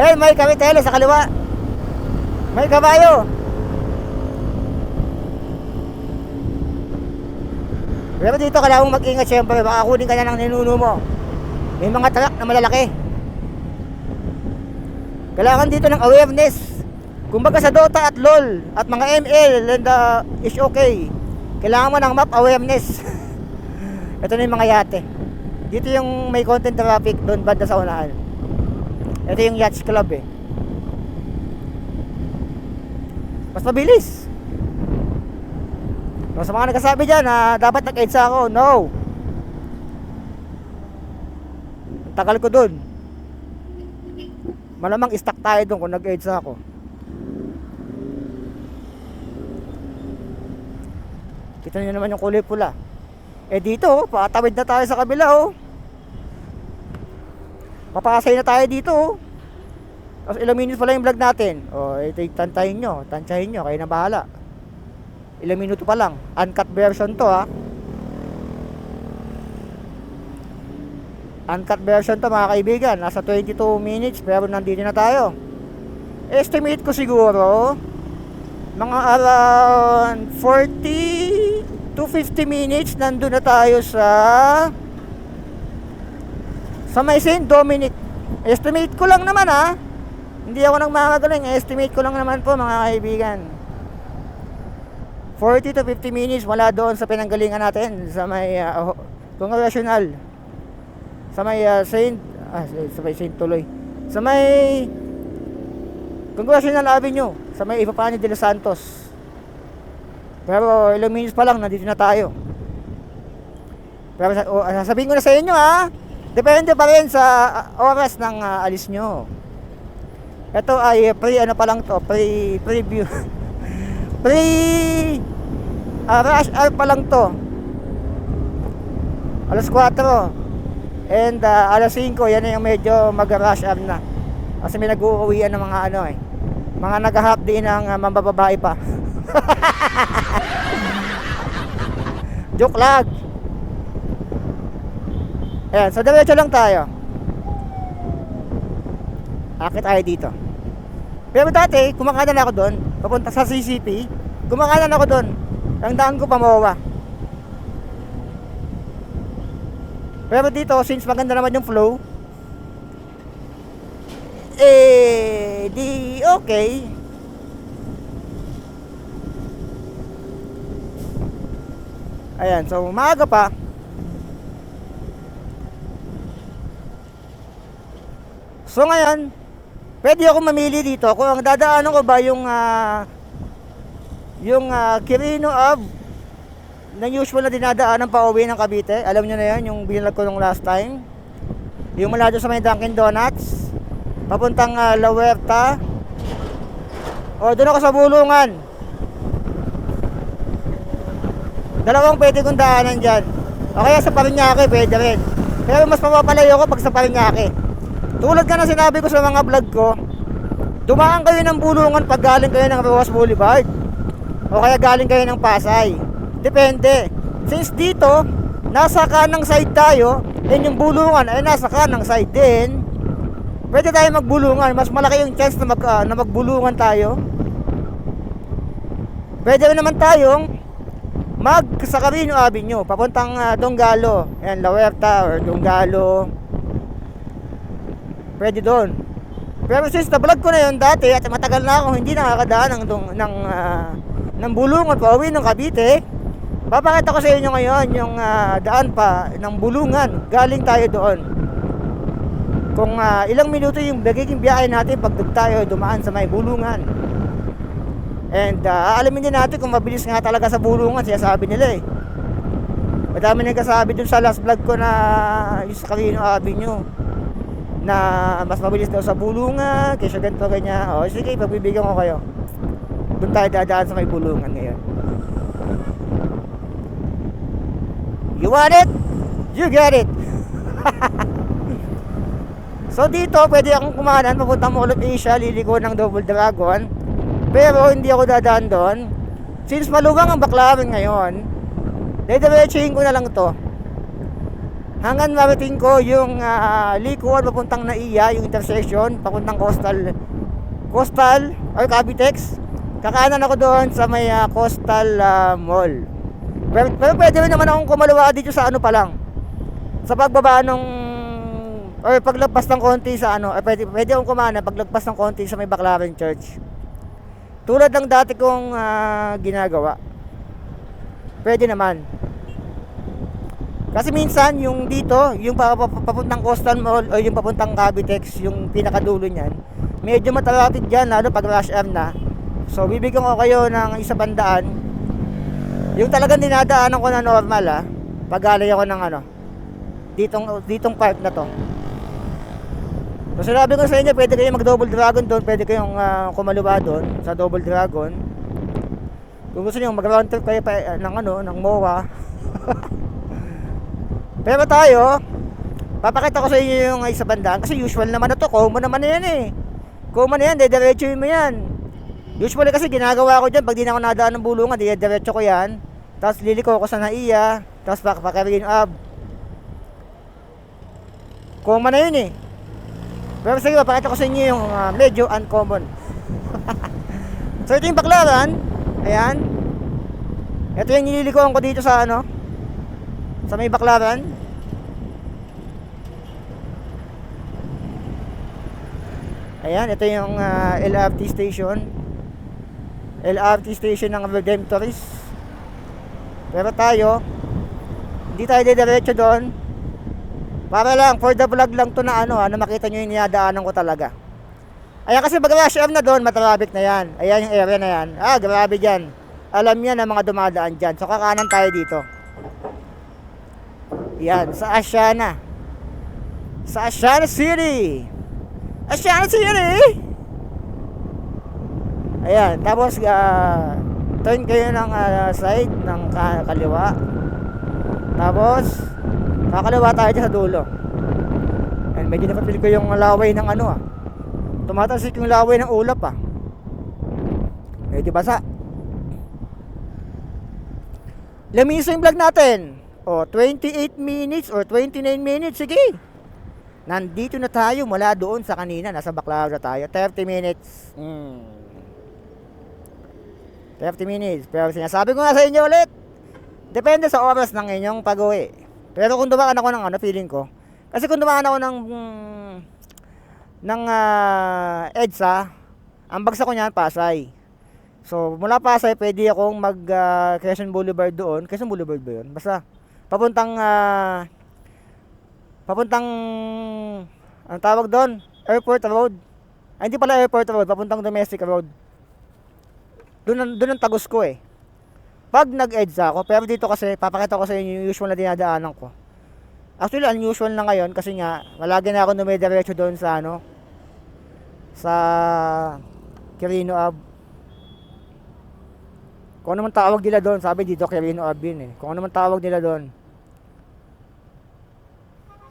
Eh, may kamitelo sa kaliwa. May kabayo. Pero dito kailangan mong mag-ingat syempre. Baka kunin ka na ng ninuno mo. May mga truck na malalaki. Kailangan dito ng awareness. Kumbaga sa Dota at LoL at mga ML and is okay. Kailangan mo ng map awareness. Ito na yung mga yate. Dito yung may content traffic doon banda sa unahan. Ito yung yacht club eh. Mas mabilis. So, sa mga nagsasabi dyan na dapat nag-EDSA ako, no. Ang tagal ko dun. Malamang stuck tayo dun kung nag-EDSA ako. Kita nyo naman yung kulay pula. Eh dito, patawid na tayo sa kabila oh. Papasay na tayo dito oh. Tapos ilang minutes pala yung vlog natin. O, ito yung tantahin nyo, tansyahin nyo, kayo na bahala. Ilang minuto pa lang. Uncut version to ha. Uncut version to mga kaibigan. Nasa 22 minutes pero nandito na tayo. Estimate ko siguro mga around 40 to 50 minutes nandun na tayo sa may St. Dominic. Estimate ko lang naman ha. Hindi ako nang mamagaling. Estimate ko lang naman po mga kaibigan. 40 to 50 minutes wala doon sa pinanggalingan natin sa may congressional. Sa may sa may St. Tuloy. Sa may Congressional Avenue, sa may Ipapani de los Santos. Pero ilang minutes pa lang nandito na tayo. Pero sasabihin ko na sa inyo ha. Depende pa rin sa oras ng alis nyo. Ito ay ano pa lang to, preview. Rush hour pa lang to. Alas 4 and alas 5 yan na yung medyo mag-rush hour na. Kasi may nag-uuwian ng mga mga nag-half day ng mambababae pa. Joke lang. Ayan, so diretso lang tayo. Akit tayo dito. Pero dati, kumakanan ako doon. Papunta sa CCP. Kumakanan ako doon. Ang daan ko Pamoa. Pero dito, since maganda naman yung flow, di okay. Ayan, so maaga pa. So ngayon, pwede ako mamili dito kung ang dadaanan ko ba yung Quirino Ave na usual na dinadaanan pa uwi ng Cavite. Alam nyo na yan, yung binalag ko nung last time. Yung mula doon sa may Dunkin Donuts papuntang La Huerta, o doon ako sa Bulungan. Dalawang pwede kong daanan dyan, o kaya sa Parañaque pwede rin. Pero mas mapapalayo ko pag sa Parañaque. Tulad ka na sinabi ko sa mga vlog ko, dumaan kayo ng Bulungan pag galing kayo ng Rojas Boulevard, o kaya galing kayo ng Pasay. Depende. Since dito nasa kanang side tayo, and yung Bulungan ay nasa kanang side din, pwede tayo magbulungan. Mas malaki yung chance na magbulungan tayo. Pwede rin naman tayong sa Quirino Avenue papuntang Donggalo, and La Huerta or Donggalo. Pwede doon. Pero since na-vlog ko na yun dati at matagal na ako hindi nakakadaan ng Bulungan pa uwi ng Cavite, papakita ko sa inyo ngayon yung daan pa ng Bulungan. Galing tayo doon. Kung ilang minuto yung magiging biyahe natin pag tayo dumaan sa may Bulungan. And aalamin din natin kung mabilis nga talaga sa Bulungan, siya sabi nila eh. Madami nagkasabi dun sa last vlog ko na yung sa Quirino Avenue na mas mabilis daw sa Bulungan kaysa ganito ganyan. O sige, pagbibigyan ko kayo. Doon tayo dadaan sa may Bulungan ngayon. You want it? You get it. So dito pwede akong kumanan papunta Mall of Asia, liliko ng Double Dragon. Pero hindi ako dadaan doon. Since maluwang ang Baclaran ngayon, didiretsuhin ko na lang to. hanggang marating ko yung likuan papuntang Naiya, yung intersection papuntang Coastal or Cavitex. Kakanan ako doon sa may Coastal Mall. Pero pwede rin naman akong kumaliwa dito sa ano pa lang, sa pagbaba nung or paglagpas ng konti sa ano, pwede akong kumana paglagpas ng konti sa may Baclaran Church. Tulad ng dati kong ginagawa. Pwede naman. Kasi minsan yung dito, yung papuntang Coastal Mall o yung papuntang Cavitex, yung pinakadulo niyan, medyo matalapit diyan lalo pag rush hour na. So bibigyan ko kayo ng isa bandaan. Yung talagang dinadaanan ko na normal pag galing ako ng ano, ditong park na to. So sinabi ko sa inyo, pwede kayong mag Double Dragon doon, pwede kayong kumaluwa doon sa Double Dragon. Kung gusto niyo mag round trip kayo pa ng ano, ng MOA. Pero tayo, papakita ko sa inyo yung isa bandaan kasi usual naman na to, common naman na yan eh. Common na yan, dediretsuhin mo yan. Usually kasi ginagawa ko dyan, pag di na ako nadaan ng bulungan, diretso ko yan. Tapos liliko ko sa Naiya, tapos pakarin up. Common na yun eh. Pero sige, papakita ko sa inyo yung medyo uncommon. So ito yung Baclaran. Ayan. Ito yung nililikoan ko dito sa ano, sa may Baclaran. Ayan, ito yung LRT station. LRT station ng Redemptoris. Pero tayo, hindi tayo diretso doon. Para lang, for the vlog lang to na ano, na makita nyo yung ninadaanan ko talaga. Ayan, kasi pag rush hour na doon, matraffic na yan. Ayan yung area na yan. Grabe dyan. Alam yan ang mga dumadaan dyan. So kakanan tayo dito. Yan, sa Asiana. Sa Asiana City. Asiana City! Ayan, tapos turn kayo ng side ng kaliwa. Tapos kakaliwa tayo dyan sa dulo. And medyo napapil ko yung laway ng ano tumatalsik yung laway ng ulap medyo basa. Lamisa yung vlog natin. 28 minutes or 29 minutes. Sige, nandito na tayo mula doon sa kanina. Nasa Baclaran tayo. 30 minutes 30 minutes. Pero sinasabi ko nga sa inyo ulit, depende sa oras ng inyong pag-uwi. Pero kung dumaan ako ng ano, feeling ko, kasi kung dumaan ako ng EDSA, ang bagsak ko niyan Pasay. So mula Pasay pwede akong mag Quezon Boulevard doon. Quezon Boulevard ba yun? Basta papuntang ang tawag doon, Airport Road. Ay, hindi pala Airport Road, papuntang Domestic Road. Doon ang tagos ko eh. Pag nag-EDSA ako, pero dito kasi papakita ko sa inyo yung usual na dinadaanan ko. Actually unusual na ngayon kasi nga malagi na ako dumidiretso doon sa ano, sa Quirino Ave. Kung ano man tawag nila doon, sabi dito Quirino Ave yun eh. Kung ano man tawag nila doon.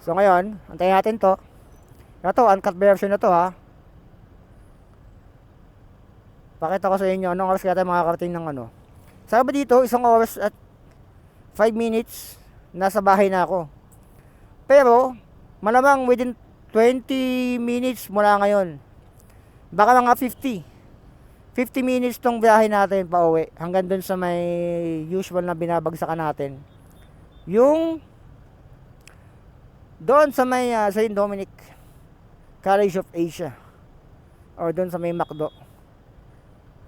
So ngayon, antayin natin to. Ito, uncut version na to Pakita ko sa inyo anong oras kaya tayo makakarating ng ano. Sabi dito, 1 oras at 5 minutes nasa bahay na ako. Pero malamang within 20 minutes mula ngayon. Baka mga 50 minutes tong biyahe natin pa uwi hanggang dun sa may usual na binabagsakan natin. Yung doon sa may St. Dominic College of Asia or doon sa may McDo.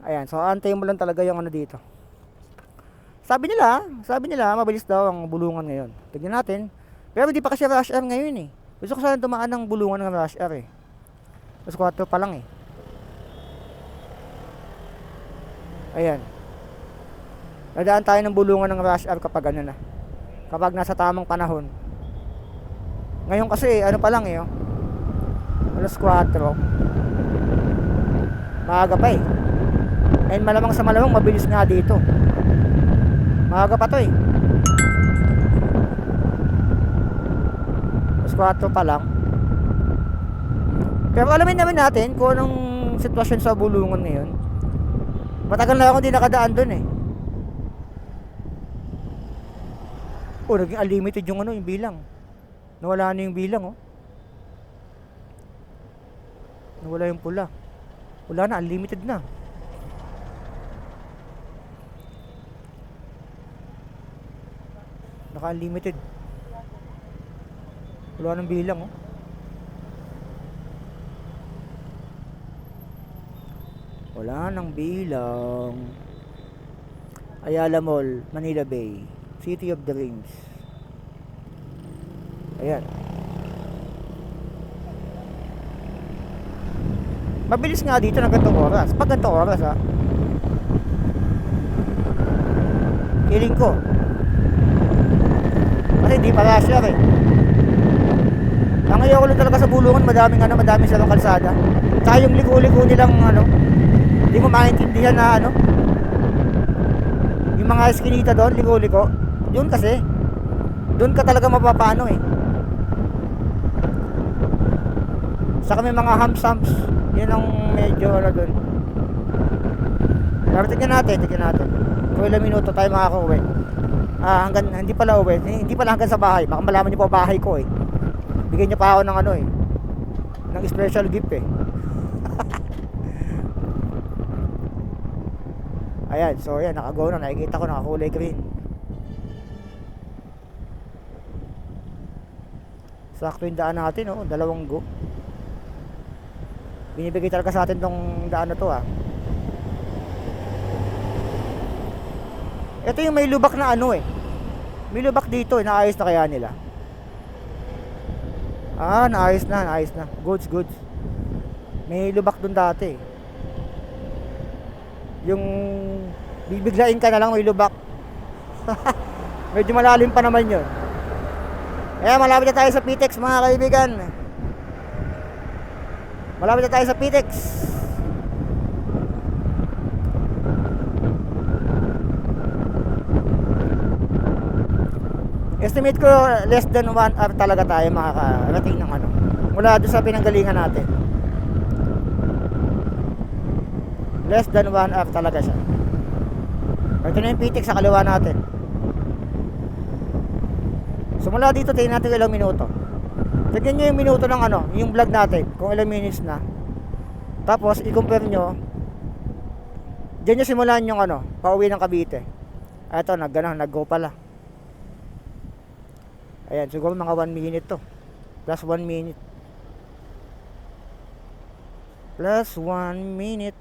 Ayan, so antayin mo lang talaga yung ano dito. Sabi nila mabilis daw ang bulungan ngayon. Tignan natin. Pero hindi pa kasi rush hour ngayon eh. Gusto ko sana dumaan ng bulungan ng rush hour eh. Mas 4 pa lang eh. Ayan. Nadaan tayo ng bulungan ng rush hour kapag ano na. Kapag nasa tamang panahon. Ngayon kasi ano pa lang eh. Alas 4. Maaga pa eh. And malamang sa malamang mabilis nga dito. Maaga pa to eh. Alas 4 pa lang. Pero alamin naman natin kung anong sitwasyon sa bulungan ngayon. Matagal na ako hindi nakadaan dun eh. Naging unlimited yung ano, yung bilang. Nawala na yung bilang, oh. Nawala yung pula. Wala na, unlimited na. Naka-unlimited. Wala nang bilang, oh. Wala nang bilang. Ayala Mall, Manila Bay, City of Dreams. Ayan. Mabilis nga dito ng gantong oras. Pag gantong oras, ha. Feeling ko. Kasi di pa rush hour, eh. Ang ayaw ko lang talaga sa Bulungan, madaming silang kalsada. Tsaka yung liko-liko nilang hindi mo maintindihan na yung mga eskinita doon, liko-liko. Yun kasi, doon ka talaga mapapano, eh. Saka may mga humps. Yun ang medyo doon. Pero tignan natin. Kung ilang minuto tayo makaka-uwi. Hindi pala hanggang sa bahay. Baka malaman niyo po bahay ko, eh. Bigyan niyo pa ako ng ng special gift, eh. Ayan, so ayan, nakago na. Nakikita ko nakakulay green. Sakto yung daan natin, oh. 2 go. Binibigay talaga sa atin tong daan na to, ah. Ito yung may lubak na eh. May lubak dito, eh. Naayos na kaya nila? Naayos na. Goods. May lubak dun dati, eh. Yung bibiglain ka na lang may lubak. Medyo malalim pa naman yun. Malapit na tayo sa PTEX, mga kaibigan. Malapit na tayo sa PTEX. Estimate ko less than 1 hour talaga tayo makakarating ng mula doon sa pinanggalingan natin. Less than 1 hour talaga siya. Ito na yung PTEX sa kaliwa natin. So mula dito tingnan natin ilang minuto. Tignan nyo yung minuto ng yung vlog natin, kung ilang minutes na. Tapos i-compare nyo. Diyan nyo simulan yung pauwi ng Cavite. Eto, nag-go pala. Ayan, siguro mga 1 minute to. Plus 1 minute. Plus 1 minute.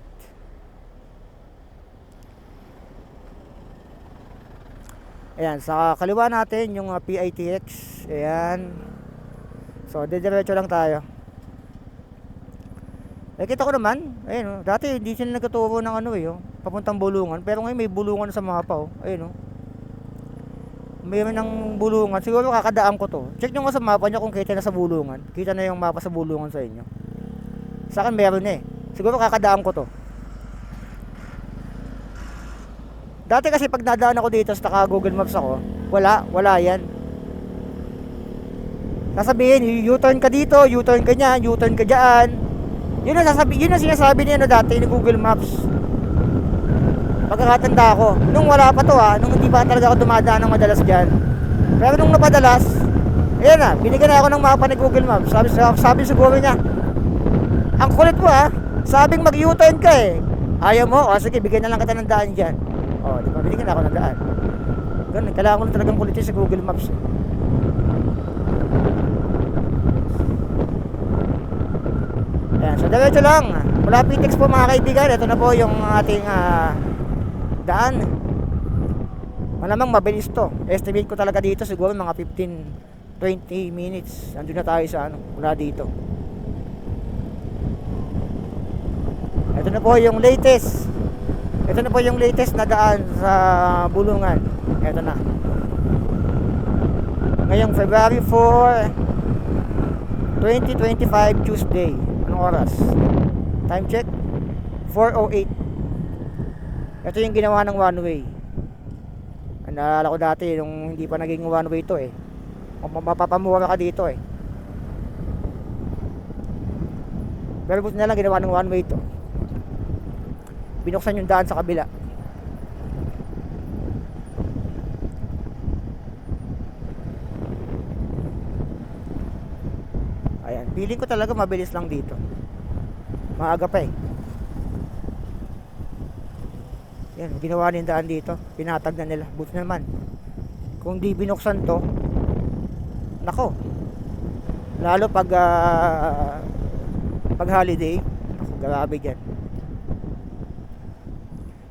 Ayan, sa kaliwa natin yung PITX. Ayan. So, diretso lang tayo. Kita ko naman, ayun, dati hindi sila nagtuturo ng papuntang Bulungan, pero ngayon may bulungan sa mapa, oh. Ayun, oh. Mayroon ng bulungan. Siguro kakadaan ko to. Check nyo nga sa mapa nyo kung kita na sa Bulungan. Kita na yung mapa sa Bulungan sa inyo. Sa akin meron eh. Siguro kakadaan ko to. Dati kasi pag nadaan ako dito sa Google Maps ako, wala yan. Sasabihin, U-turn ka dito, U-turn ka dyan, U-turn ka dyan. Yun ang sinasabi niya dati ni Google Maps. Pagkakatanda ko, nung wala pa to nung hindi pa talaga ako dumadaan ng madalas dyan. Pero nung napadalas, ayan na, binigyan na ako ng mapa ni Google Maps. Sabi siguro niya, ang kulit mo sabing mag U-turn ka eh. Ayaw mo? Sige, bigyan na lang kita ng daan dyan. Di ba? Binigyan na ako ng daan. Ganun, kailangan ko lang talagang kulitin sa Google Maps. Ayan, so diretso lang. Mula PTEX po mga kaibigan, ito na po yung ating daan. Malamang mabilis to. Estimate ko talaga dito siguro mga 15-20 minutes. Andun na tayo sa mula dito. Ito na po yung latest. Ito na po yung latest na daan sa Bulungan. Ito na. Ngayong February 4, 2025 Tuesday. Anong oras? Time check 4:08. Ito yung ginawa ng one way. Naalala ko dati nung hindi pa naging one way to eh. Mapapamura ka dito eh. Pero buti na lang ginawa ng one way to. Binuksan yung daan sa kabila. Feeling ko talaga mabilis lang dito. Maaga pa eh. Yan, ginawa nila daan dito. Pinatag na nila. Buti naman. Kung di binuksan to, nako. Lalo pag pag holiday, nako, grabe dyan.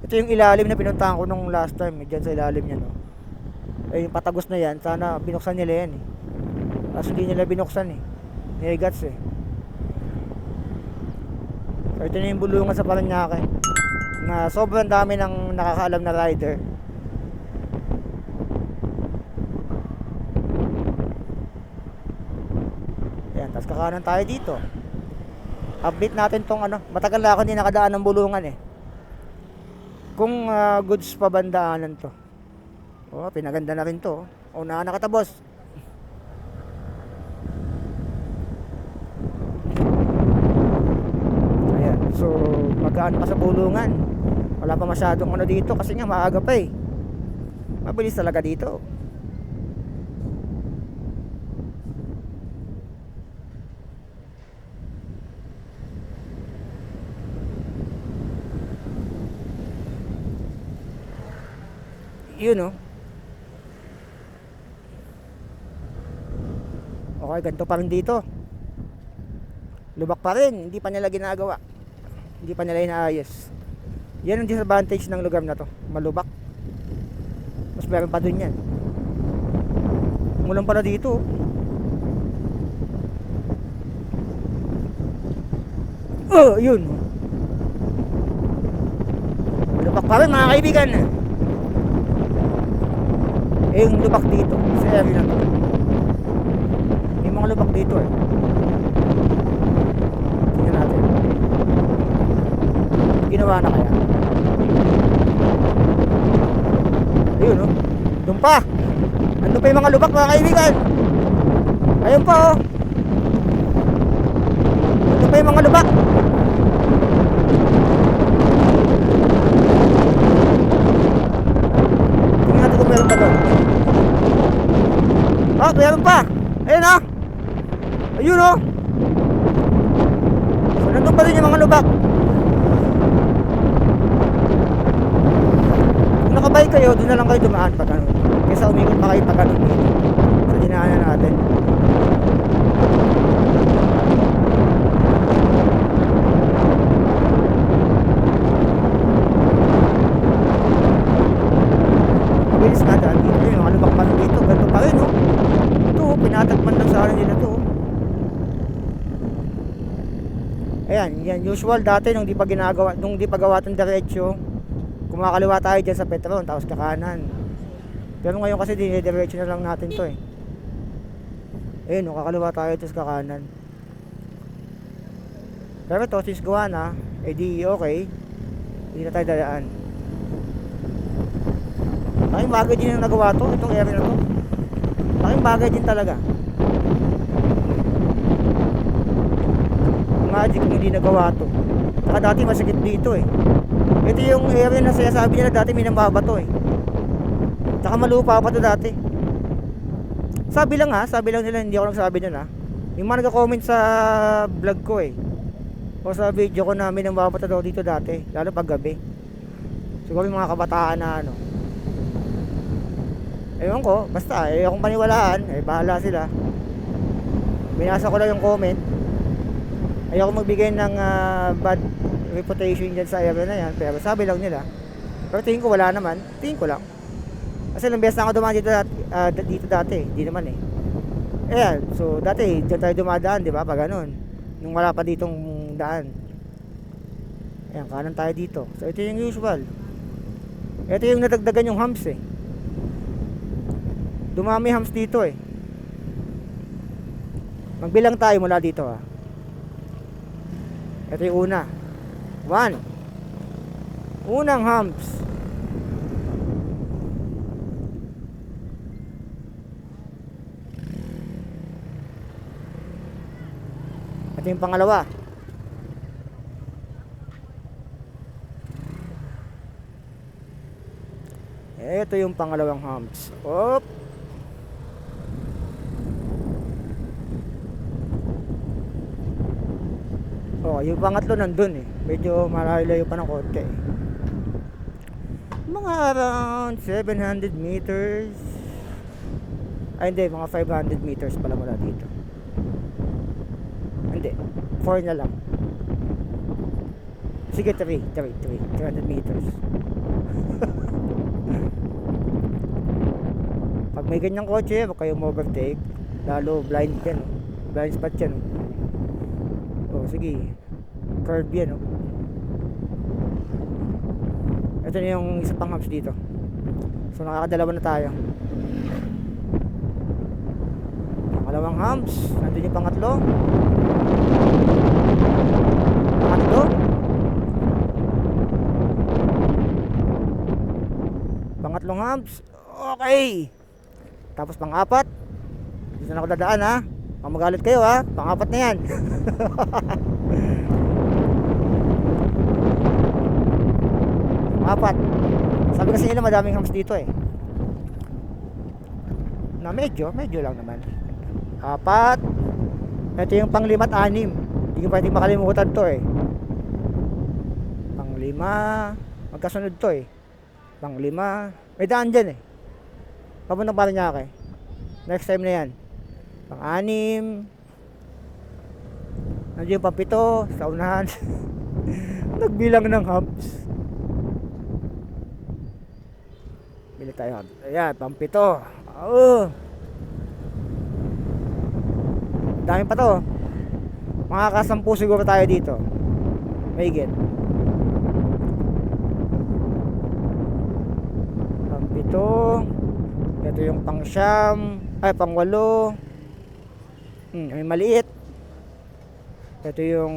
Ito yung ilalim na pinuntahan ko nung last time. Dyan sa ilalim niya, no. Eh, yung patagos na yan, sana binuksan nila yan eh. Kaso hindi nila binuksan eh. Negats eh. So, ito na yung bulungan sa Paranaque na sobrang dami ng nakakaalam na rider. Ayan, tapos kakanan tayo dito. Update natin tong ano, matagal na ako hindi nakadaan ng bulungan eh. Kung goods pa bandaanan to. Oh, pinaganda na rin to. Oh, nakatabos. Ayan, so magaan pa sa bulungan. Wala pa masyadong ano dito kasi nga maaga pa eh. Mabilis talaga dito. Yun oh. Okay, ganito pa rin dito. Lubak pa rin, hindi pa nila ginagawa. Hindi pa nila inaayos. Yan ang disadvantage ng lugar na to. Malubak. Mas meron pa dun yan. Umulan pa na dito. Oh, yun. Malubak pa rin mga kaibigan. Eh, yung lubak dito sa area na to. May mga lubak dito eh. Tingnan natin. Ginawa na kaya? Ayun oh. Doon pa. Andun pa yung mga lubak mga kaibigan. Ayun pa oh. Andun pa yung mga lubak. Tingnan natin kung meron pa doon. Oh, meron pa. Ayun oh. Ayun oh. So nandun pa rin yung mga lubak. Kung nakabike kayo, doon na lang kayo dumaan pag ano. Kaysa umikot pa kayo pag ano dito sa dinaanan natin. Mabilis na daan dito. Yung mga lubak pa rin dito. Ganito pa rin oh. Ito oh, pinatagman lang sa ano nila to oh. Ayan, yan usual dati nung di pa ginagawa, nung di pa gawa tong diretsyo. Kumakaliwa tayo dyan sa Petron, tapos kakanan. Pero ngayon kasi dinidiretso na lang natin to eh. Ayun, kakaliwa tayo tapos kakanan. Pero to, since gawa na, eh di okay. Hindi na tayo dadaan. Laking bagay din yung nagawa to, itong area na to. Laking bagay din talaga. Magic kung hindi nagawa to. Saka dati masakit dito eh. Ito yung area na sinasabi nila dati may nambabato eh. Saka malupa pa to dati. Sabi lang nila, hindi ako nagsabi nun ha. Yung mga nagka-comment sa vlog ko eh, o sa video ko na may nambabato daw dito dati, lalo pag gabi. Siguro yung mga kabataan na ano. Ewan ko, basta akong paniwalaan, bahala sila. Binasa ko lang yung comment. Ayoko magbigay ng bad reputation dyan sa area na yan, pero sabi lang nila. Pero tingin ko wala naman, tingin ko lang. Kasi ilang beses na ako dumaan dito dati, di naman eh. Ayan, so dati dyan tayo dumadaan, di ba, pag ganun. Nung wala pa ditong daan. Ayan, kanan tayo dito. So ito yung usual. Ito yung nadagdagan yung humps eh. Dumami humps dito eh. Magbilang tayo mula dito ha. Ito yung una. 1. Unang humps. Ito yung pangalawa. Ito yung pangalawang humps. Op. Oh, yung pangatlo nandun eh. Medyo malayo pa ng konti eh. Mga around 700 meters. Ay hindi, mga 500 meters pala mula dito. Hindi, 4 na lang. Sige, 300 meters. Pag may ganyang kotse, huwag kayong overtake. Lalo blind yan, oh. Blind spot yan, oh. Oh, sige. Curve yan, oh. Ito na yung isa pang humps dito. So nakakadalawa na tayo. Pangalawang humps. Nandun yung pangatlo. Pangatlong humps. Okay. Tapos pang-apat. Dito na ako dadaan, ha. Pag magalit kayo, ha. Pang-apat na yan. Pang-apat. Sabi kasi nila madaming humps dito eh. Na medyo lang naman. 4. Ito yung pang-5 at 6. Hindi ko pwedeng makalimutan to eh. Pang-5. Magkasunod to eh. Pang-5. May daan dyan eh. Papuntang Parañaque. Next time na yan. Pang-6. Nandiyan yung pang-7 sa unahan. Nagbilang ng humps. Bili tayo humps. Ayan, pang-7. Oo. Dami pa to. Makakasampu siguro tayo dito. Mahigit. Pang-7. Ito yung pang-9. Ay, pang-8. May maliit. Ito yung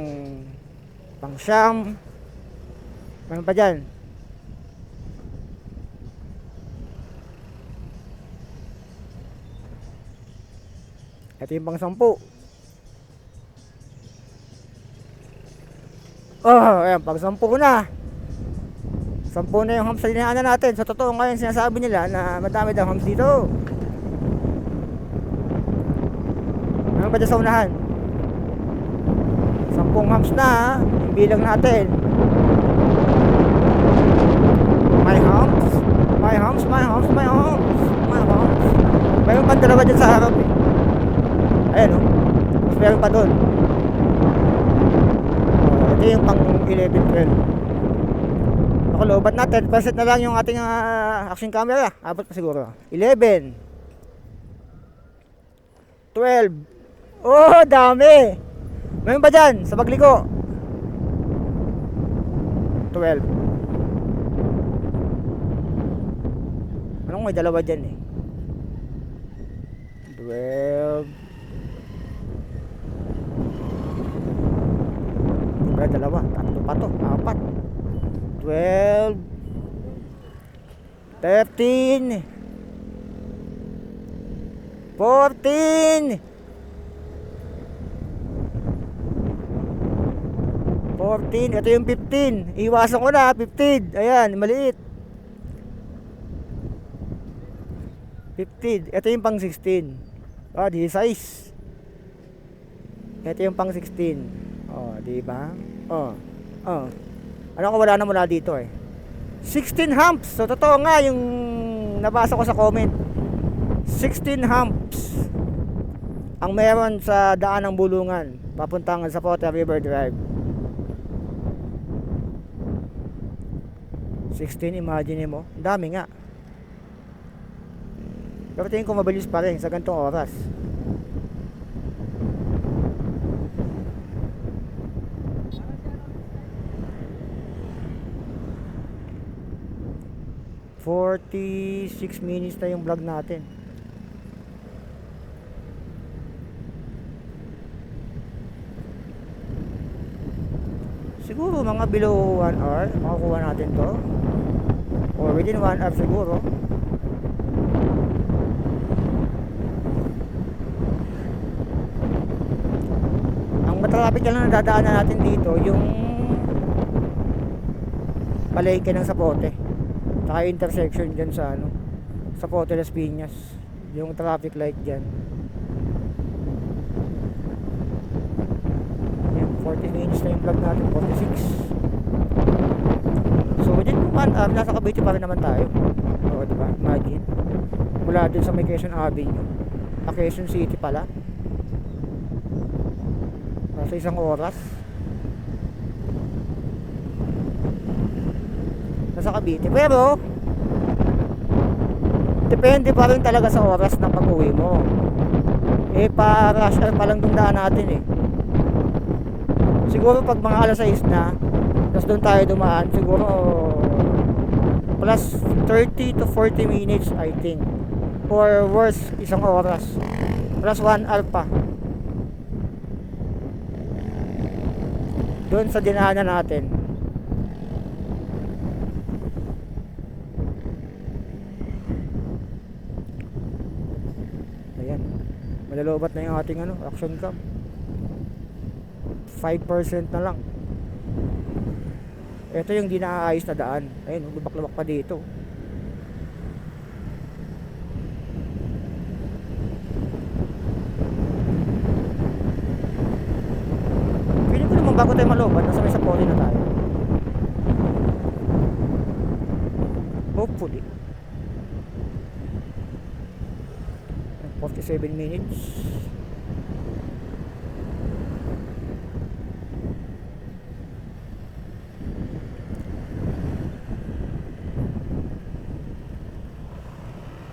pang-9. Meron pa dyan. Ito yung pang-10. Oh, ayan, pang-10 na. 10 na yung humps sa dinaanan natin. Sa totoo ngayon sinasabi nila na madami daw humps dito. Ano ba dyan sa unahan? 10 humps na, yung bilang natin. May humps. Mayroon pa dalawa dyan sa harap eh. Ayan oh. Mas meron pa doon. Ito yung pang 11, 12. Ako, lobat na 10% na lang yung ating action camera. Abot pa siguro 11, 12. Oh, dami. Mayroon pa dyan sa pagliko. 12. Anong may dalawa dyan eh. 12. Diba dalawa? Tatlo pa to. 4. 12. 13. 14. 14. Ito yung 15. Iwasan ko na 15. Ayan, maliit. 15. Ito yung pang 16. Ah, 16. Ito yung pang 16. Oh, di ba? Oh. Ano ko, wala na mula dito eh. 16 humps. So totoo nga yung nabasa ko sa comment. 16 humps ang meron sa daan ng Bulungan papuntang sa Zapote River Drive. 16, imagine mo. Ang dami nga. Pero tingin ko mabilis pa rin sa ganitong oras. ...46 minutes na yung vlog natin. Siguro mga below 1 hour makukuha natin to, or within 1 hour siguro. Ang matraffic lang na dadaanan natin dito yung palengke ng Zapote, saka intersection dyan sa Zapote Las Piñas, yung traffic light dyan. Yan, 40 minutes na yung vlog natin 46. So within 1 hour nasa Cavite pa rin naman tayo. Oo, diba? Imagine mula dun sa may Quezon Avenue, Quezon City pala, nasa 1 oras nasa Cavite. Pero depende pa rin talaga sa oras ng pag-uwi mo. Pa-rush hour pa lang yung daan natin eh. Siguro pag mga alas 6 na, tapos doon tayo dumaan, siguro plus 30 to 40 minutes I think, or worse, 1 oras plus 1 hour pa doon sa dinaanan natin. Ayan, malalobat na yung ating action cam. 5% na lang. Ito yung di naaayos na daan. Ayun, lubak-lubak pa dito. Feeling ko naman bago tayo malobat, nasa may sapoli na tayo. Hopefully. 47 minutes.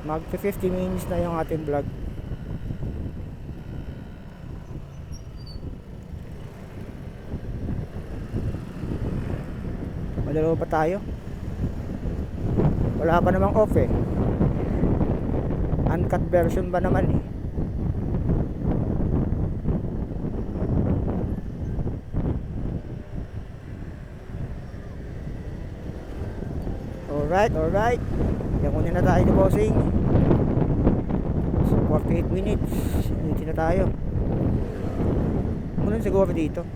Mag 50 minutes na yung ating vlog. Malalo pa tayo. Wala pa namang off eh. Uncut version ba naman eh. Alright. Yakunin na tayo ni bossing. So 48 minutes. Dito na tayo. Muna siguro dito.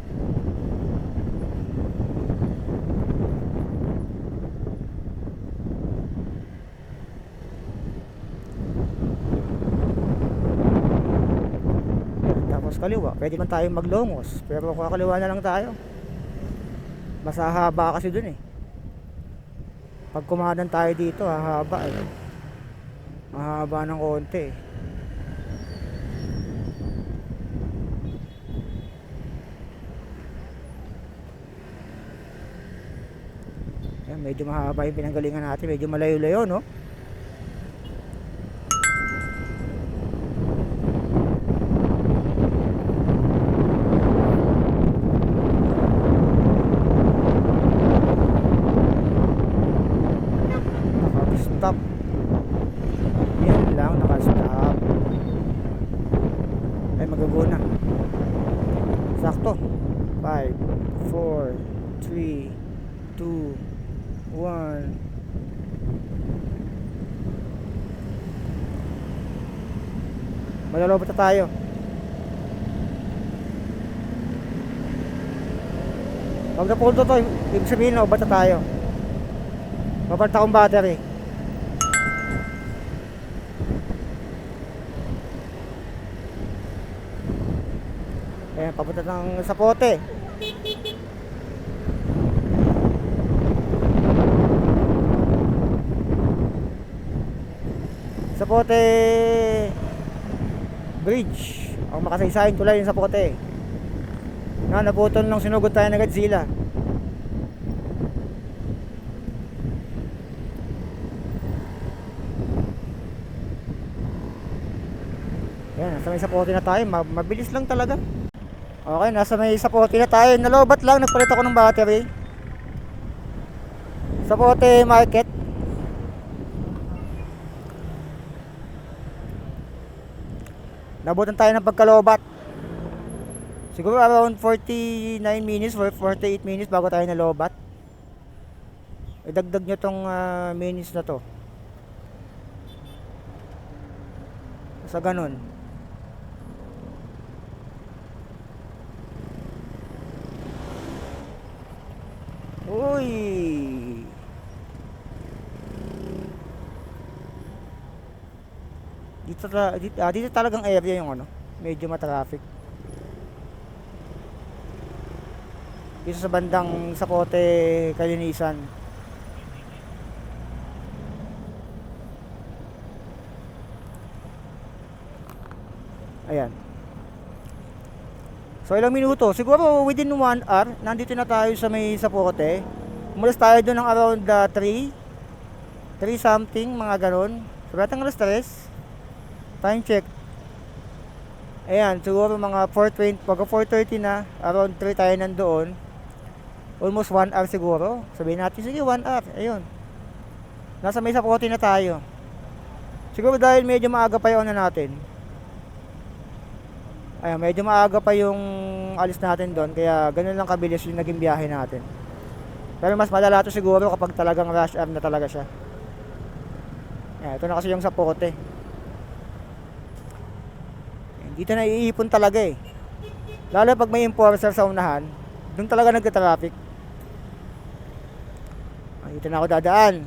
Tapos kaliwa. Pwede man tayo maglongos. Pero kakaliwa na lang tayo. Mas hahaba kasi dun eh. Pag kumanan tayo dito, hahaba eh. Mahaba ng konti eh. Ayan, medyo mahaba yung pinanggalingan natin. Medyo malayo-layo, no? Stop. Yan lang, naka-stop. Ay, magaguna. Sakto. 5, 4, 3, 2, 1. Malalobot na tayo. Pag napulto to, ibig sabihin na, bata tayo. Papalta kong battery. Ayan, papunta ng Sapote. Sapote Bridge. Ang makasaysayin tulay yung Sapote. Naputol nung sinugod tayo ng Godzilla. Ayan, nasa may Sapote na tayo. Mabilis lang talaga. Okay, nasa may Sapote na tayo. Nalobat lang, nagpalit ako ng battery. Sapote Market. Nabutan tayo ng pagkalobat. Siguro around 49 minutes or 48 minutes bago tayo nalobat. Idagdag nyo tong minutes na to. Sa ganun. Uy. Dito talagang area yung medyo ma-traffic. Dito sa bandang Sapote, Kalinisan. Ayan. So ilang minuto? Siguro within 1 hour, nandito na tayo sa may Sapote. Umalis tayo doon ng around 3 something, mga ganon. So batang alas 3. Time check. Ayan, siguro mga 4:20, pagka 4:30 na, around 3 tayo nandoon. Almost 1 hour siguro. Sabihin natin, sige 1 hour. Ayun. Nasa may Sapote na tayo. Siguro dahil medyo maaga pa yung ano natin. Ayan, medyo maaga pa yung alis natin doon, kaya ganun lang kabilis yung naging biyahe natin. Pero mas malala to siguro kapag talagang rush hour na talaga siya. Ayan, ito na kasi yung Sapote. Ayan, dito na iipon talaga eh. Lalo pag may enforcer sa unahan, doon talaga nagka-traffic. Ayan, dito na ako dadaan.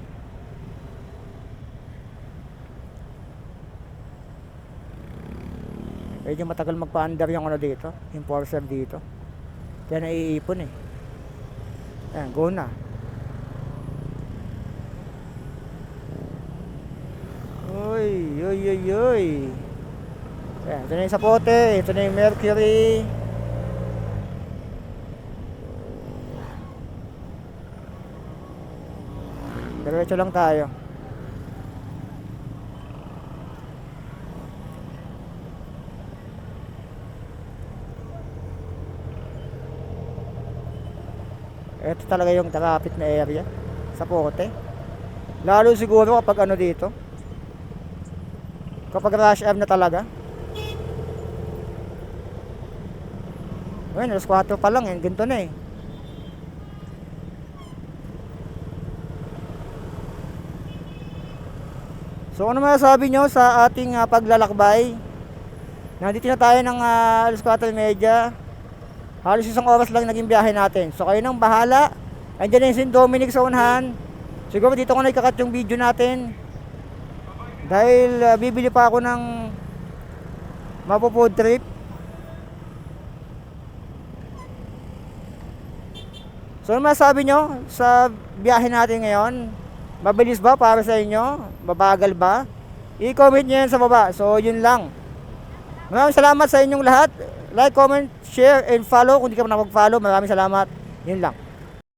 Medyo matagal magpa-under yung ano dito, enforcer dito. Kaya naiipon eh. Ayan, go na. Uy, uy, uy, uy. Ayan, ito na yung Sapote, ito na yung Mercury. Diretso lang tayo. Ito talaga yung traffic na area sa Sapote. Lalo siguro kapag ano dito, kapag rush hour na talaga. Ngayon, alas 4 pa lang, ganito na eh. So ano masasabi nyo sa ating paglalakbay? Nandito na tayo ng alas 4:30. Halos 1 oras lang naging biyahe natin. So kayo nang bahala. Andiyan na yung St. Dominic sa unahan. Siguro dito ko na ikakat yung video natin. Dahil bibili pa ako ng mapo-food trip. So ano masasabi nyo sa biyahe natin ngayon? Mabilis ba para sa inyo? Mabagal ba? I-comment nyo yan sa baba. So yun lang. Maraming salamat sa inyong lahat. Like, comment, share, and follow. Kung di ka pa nakapag-follow, maraming salamat. Yun lang.